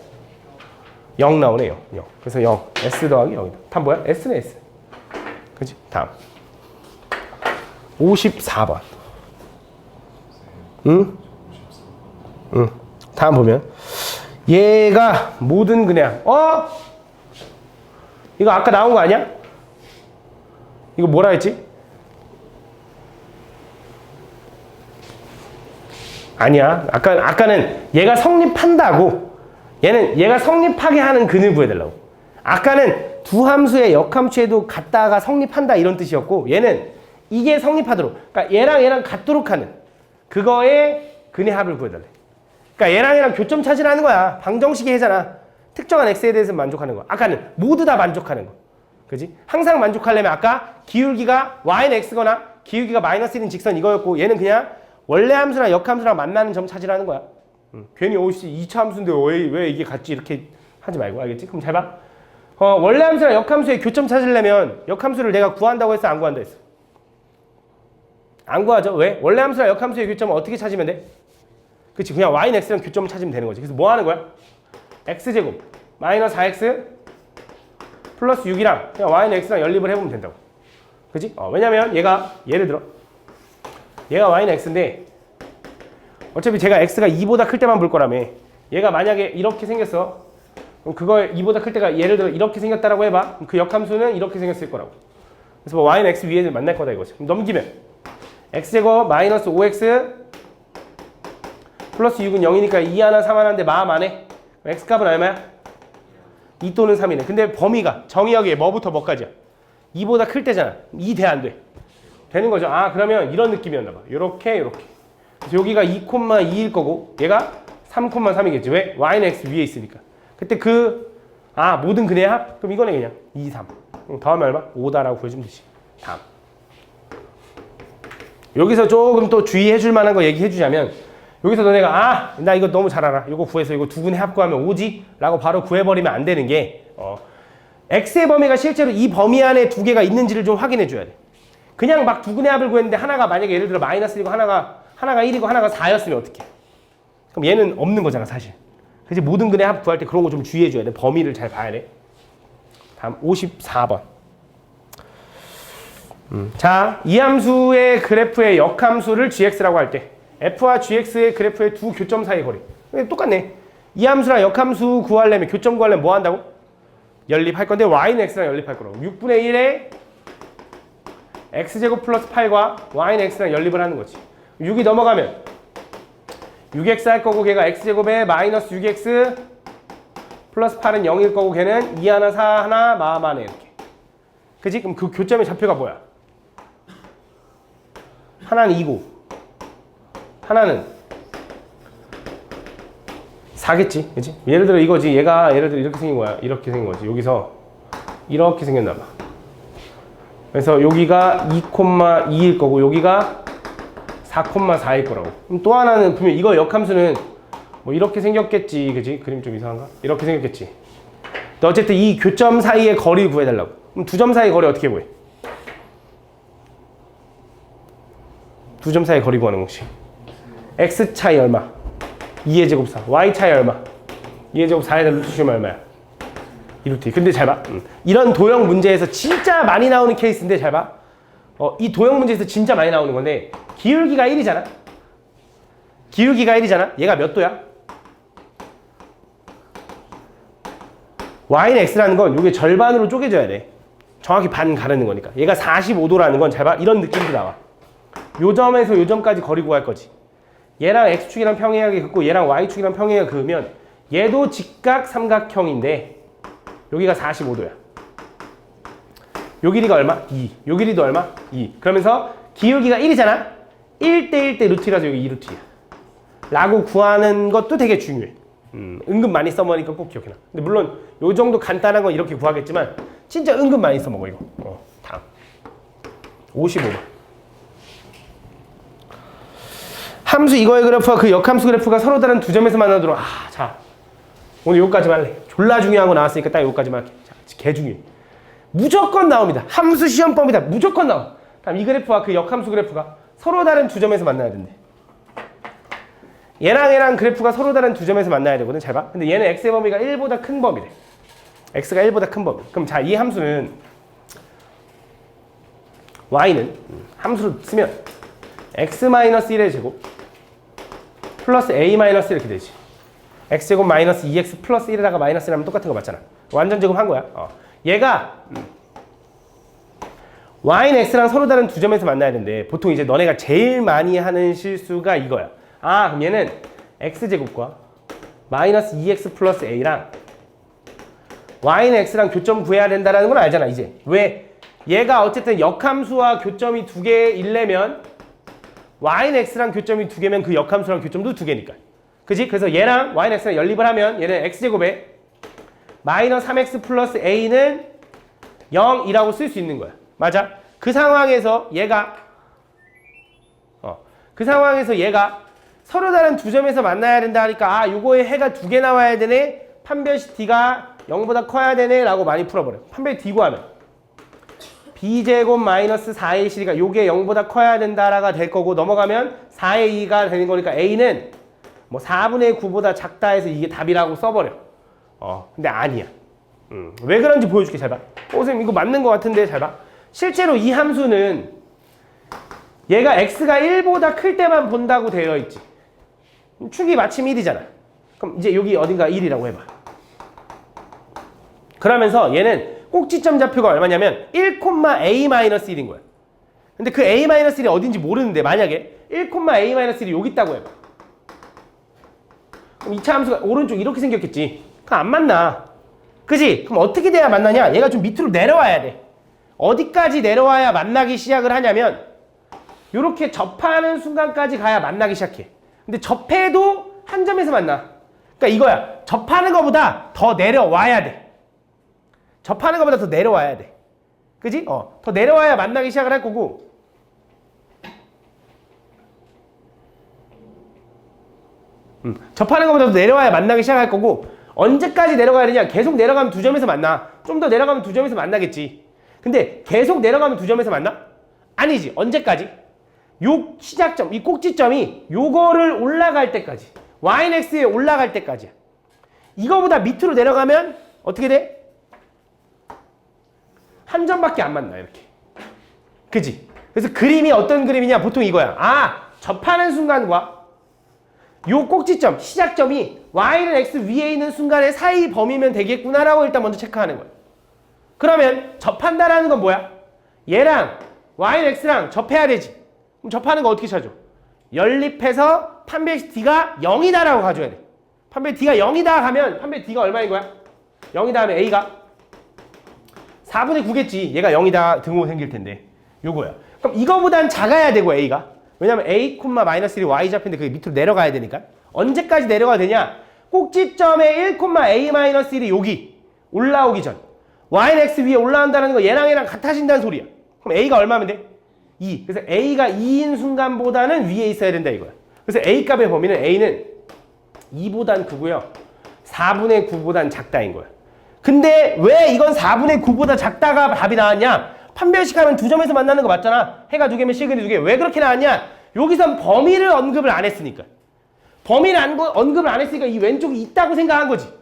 0 나오네. 0. 그래서 0. S 더하기 0이다. 답 뭐야? S네 S. 그렇지? 다음 54번. 응? 응. 다음 보면 얘가 모든 그냥 이거 아까 나온 거 아니야? 이거 뭐라 했지? 아니야. 아까는 얘가 성립한다고. 얘가 성립하게 하는 근을 구해달라고. 아까는 두 함수의 역함수에도 같다가 성립한다 이런 뜻이었고, 얘는 이게 성립하도록, 그러니까 얘랑 같도록 하는 그거의 근의 합을 구해달래. 그러니까 얘랑 교점 찾으라는 거야. 방정식의 해잖아. 특정한 x에 대해서 만족하는 거. 아까는 모두 다 만족하는 거. 그지? 항상 만족하려면 아까 기울기가 y는 x거나 기울기가 마이너스 1인 직선 이거였고, 얘는 그냥 원래 함수랑 역함수랑 만나는 점 찾으라는 거야. 괜히 2차 함수인데 왜 이게 같지 이렇게 하지 말고, 알겠지? 그럼 잘 봐. 원래 함수랑 역함수의 교점 찾으려면 역함수를 내가 구한다고 했어, 안 구한다 했어? 안 구하죠. 왜? 원래 함수랑 역함수의 교점을 어떻게 찾으면 돼? 그치, 그냥 y는 x랑 교점을 찾으면 되는 거지. 그래서 뭐 하는 거야? x제곱 마이너스 4x 플러스 6이랑 그냥 y는 x랑 연립을 해보면 된다고. 그치? 왜냐면 얘가 예를 들어 얘가 y는 x인데 어차피 제가 x가 2보다 클 때만 볼 거라며. 얘가 만약에 이렇게 생겼어. 그럼 그거 2보다 클 때가 예를 들어 이렇게 생겼다라고 해봐. 그럼 그 역함수는 이렇게 생겼을 거라고. 그래서 뭐 y는 x 위에 만날 거다 이거지. 그럼 넘기면 x제곱 마이너스 5x 플러스 6은 0이니까 2 하나 3 하나인데 마음 안 해. x값은 얼마야? 2 또는 3이네. 근데 범위가 정의역에 뭐부터 뭐까지야? 2보다 클 때잖아. 2 돼 안 돼? 되는 거죠. 그러면 이런 느낌이었나 봐. 요렇게. 그래서 여기가 2,2일 거고 얘가 3,3이겠지. 왜? y는 x 위에 있으니까. 그때 모든 근의 합? 그럼 이거네 그냥 2, 3. 다음에 얼마? 5다라고 보여주면 되지. 다음. 여기서 조금 또 주의해 줄 만한 거 얘기해 주자면, 여기서 너네가 나 이거 너무 잘 알아. 이거 구해서 이거 두 근의 합 구하면 5지? 라고 바로 구해버리면 안 되는 게 x의 범위가 실제로 이 범위 안에 두 개가 있는지를 좀 확인해 줘야 돼. 그냥 막 두 근의 합을 구했는데 하나가 만약에 예를 들어 마이너스 1이고 하나가 1이고 하나가 4였으면 어떡해? 그럼 얘는 없는 거잖아 사실. 그래서 모든 근의 합 구할 때 그런 거 좀 주의해 줘야 돼. 범위를 잘 봐야 돼. 다음 54번. 자, 이 함수의 그래프의 역함수를 gx라고 할 때 f와 gx의 그래프의 두 교점 사이의 거리. 똑같네. 이 함수랑 역함수 구하려면, 교점 구하려면 뭐 한다고? 연립할 건데 y는 x랑 연립할 거라고. 6분의 1에 x제곱 플러스 8과 y는 x랑 연립을 하는 거지. 6이 넘어가면 6x 할 거고 걔가 x제곱에 마이너스 6x 플러스 8은 0일 거고 걔는 2 하나 4 하나 마음 안에 이렇게. 그치? 그럼 그 교점의 좌표가 뭐야? 하나는 2고 하나는 4겠지. 그치? 예를 들어 이거지. 얘가 예를 들어 이렇게 생긴 거야. 이렇게 생긴 거지. 여기서 이렇게 생겼나 봐. 그래서 여기가 2,2일 거고 여기가 4,4일 거라고. 그럼 또 하나는 분명 이거 역함수는 뭐 이렇게 생겼겠지. 그치? 그림 좀 이상한가? 이렇게 생겼겠지. 근데 어쨌든 이 교점 사이의 거리 구해달라고. 그럼 두 점 사이 거리 어떻게 구해? 두 점 사이 거리 구하는 공식. x 차이 얼마? 2의 제곱 4. y 차이 얼마? 2의 제곱 4에다 루트 씌우면 얼마야? 2루트. 근데 잘 봐. 이런 도형 문제에서 진짜 많이 나오는 케이스인데 잘 봐. 이 도형 문제에서 진짜 많이 나오는 건데 기울기가 1이잖아. 기울기가 1이잖아. 얘가 몇 도야? y는 x라는 건 이게 절반으로 쪼개져야 돼. 정확히 반 가르는 거니까. 얘가 45도라는 건 잘 봐. 이런 느낌도 나와. 요 점에서 요 점까지 거리 구할 거지. 얘랑 x축이랑 평행하게 긋고 얘랑 y축이랑 평행하게 그으면 얘도 직각 삼각형인데 여기가 45도야. 요 길이가 얼마? 2. 요 길이도 얼마? 2. 그러면서 기울기가 1이잖아? 1대 1대 루트라서 여기 2루트야. 라고 구하는 것도 되게 중요해. 은근 많이 써먹으니까 꼭 기억해놔. 근데 물론 요 정도 간단한 건 이렇게 구하겠지만 진짜 은근 많이 써먹어 이거. 다음 55번. 함수 이거의 그래프와 그 역함수 그래프가 서로 다른 두 점에서 만나도록. 자 오늘 요까지만 할래. 졸라 중요한 거 나왔으니까 딱 요까지만 할게. 자, 개 중요해. 무조건 나옵니다. 함수 시험법이다. 무조건 나와. 다음 이 그래프와 그 역함수 그래프가 서로 다른 두 점에서 만나야 된대. 얘랑 그래프가 서로 다른 두 점에서 만나야 되거든. 잘 봐. 근데 얘는 x의 범위가 1보다 큰 범위래. x가 1보다 큰 범위. 그럼 자, 이 함수는 y는 함수로 쓰면 x-1의 제곱 플러스 a 마이너스 이렇게 되지. x제곱 마이너스 2x 플러스 1에다가 마이너스 1하면 똑같은 거 맞잖아. 완전 제곱한 거야. 얘가 y는 x랑 서로 다른 두 점에서 만나야 되는데 보통 이제 너네가 제일 많이 하는 실수가 이거야. 아, 그럼 얘는 x제곱과 마이너스 2x 플러스 a랑 y는 x랑 교점 구해야 된다는 걸 알잖아, 이제. 왜? 얘가 어쨌든 역함수와 교점이 두 개이려면 y는 x랑 교점이 두 개면 그 역함수랑 교점도 두 개니까. 그지? 그래서 얘랑 y는 x랑 연립을 하면 얘는 x제곱에 마이너스 3x 플러스 a는 0이라고 쓸 수 있는 거야. 맞아? 그 상황에서 얘가 서로 다른 두 점에서 만나야 된다 하니까 아, 요거에 해가 두 개 나와야 되네. 판별식 d가 0보다 커야 되네 라고 많이 풀어버려. 판별 d 구하면 b제곱 마이너스 4a 실이가 요게 0보다 커야 된다라가 될 거고 넘어가면 4a 2가 되는 거니까 a는 뭐 4분의 9보다 작다 해서 이게 답이라고 써버려. 근데 아니야. 왜 그런지 보여줄게. 잘 봐. 선생님 이거 맞는 거 같은데 잘 봐. 실제로 이 함수는 얘가 x가 1보다 클 때만 본다고 되어 있지. 축이 마침 1이잖아. 그럼 이제 여기 어딘가 1이라고 해봐. 그러면서 얘는 꼭지점 좌표가 얼마냐면 1,a-1인 거야. 근데 그 a-1이 어딘지 모르는데 만약에 1,a-1이 여기 있다고 해봐. 그럼 2차 함수가 오른쪽 이렇게 생겼겠지. 그럼 안 만나. 그지? 그럼 어떻게 돼야 만나냐? 얘가 좀 밑으로 내려와야 돼. 어디까지 내려와야 만나기 시작을 하냐면 이렇게 접하는 순간까지 가야 만나기 시작해. 근데 접해도 한 점에서 만나. 그러니까 이거야. 접하는 것보다 더 내려와야 돼. 접하는 것보다 더 내려와야 돼. 그지? 더 내려와야 만나기 시작을 할 거고. 접하는 것보다 더 내려와야 만나기 시작할 거고. 언제까지 내려가야 되냐? 계속 내려가면 두 점에서 만나. 좀 더 내려가면 두 점에서 만나겠지. 근데 계속 내려가면 두 점에서 만나? 아니지. 언제까지? 요 시작점, 이 꼭지점이 요거를 올라갈 때까지. y는 x에 올라갈 때까지야. 이거보다 밑으로 내려가면 어떻게 돼? 한 점밖에 안 만나, 이렇게. 그지? 그래서 그림이 어떤 그림이냐? 보통 이거야. 아, 접하는 순간과 요 꼭지점, 시작점이 y는 x 위에 있는 순간의 사이 범위면 되겠구나라고 일단 먼저 체크하는 거야. 그러면 접한다라는 건 뭐야? 얘랑 y는 x랑 접해야 되지. 그럼 접하는 거 어떻게 찾아? 연립해서 판별 d가 0이다라고 가져야 돼. 판별 d가 0이다 하면 판별 d가 얼마인 거야? 0이다 하면 a가 4분의 9겠지. 얘가 0이다 등호 생길 텐데. 요거야. 그럼 이거보단 작아야 되고 a가. 왜냐면 a, -1이 y 좌표인데 그게 밑으로 내려가야 되니까. 언제까지 내려가야 되냐? 꼭지점에 1,a-1이 여기 올라오기 전. y는 x 위에 올라온다는 거 얘랑 같아진다는 소리야. 그럼 a가 얼마면 돼? 2. 그래서 a가 2인 순간보다는 위에 있어야 된다 이거야. 그래서 a 값의 범위는 a는 2보단 크고요. 4분의 9보단 작다인 거야. 근데 왜 이건 4분의 9보다 작다가 답이 나왔냐? 판별식 하면 두 점에서 만나는 거 맞잖아. 해가 두 개면 시그널이 두 개. 왜 그렇게 나왔냐? 여기선 범위를 언급을 안 했으니까. 범위를 언급을 안 했으니까 이 왼쪽이 있다고 생각한 거지.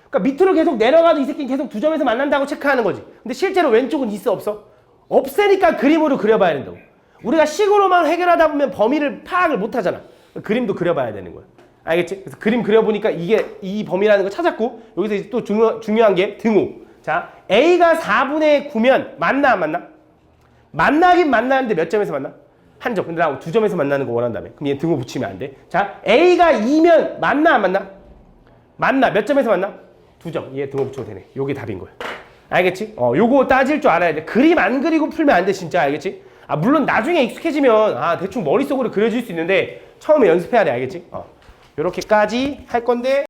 그러니까 밑으로 계속 내려가도 이 새끼는 계속 두 점에서 만난다고 체크하는 거지. 근데 실제로 왼쪽은 있어 없어? 없으니까 그림으로 그려봐야 된다고. 우리가 식으로만 해결하다 보면 범위를 파악을 못 하잖아. 그림도 그려봐야 되는 거야. 알겠지? 그래서 그림 그려보니까 이게 이 범위라는 걸 찾았고 여기서 이제 또 중요한 게 등호. 자, A가 4분의 9면 만나 안 만나? 만나긴 만나는데 몇 점에서 만나? 한 점. 근데 나 두 점에서 만나는 거 원한다며. 그럼 얘 등호 붙이면 안 돼. 자, A가 2면 만나 안 만나? 만나. 몇 점에서 만나? 두 점. 얘 등호 붙여도 되네. 요게 답인 거야. 알겠지? 요거 따질 줄 알아야 돼. 그림 안 그리고 풀면 안 돼, 진짜. 알겠지? 아, 물론 나중에 익숙해지면 대충 머릿속으로 그려질 수 있는데 처음에 연습해야 돼. 알겠지? 요렇게까지 할 건데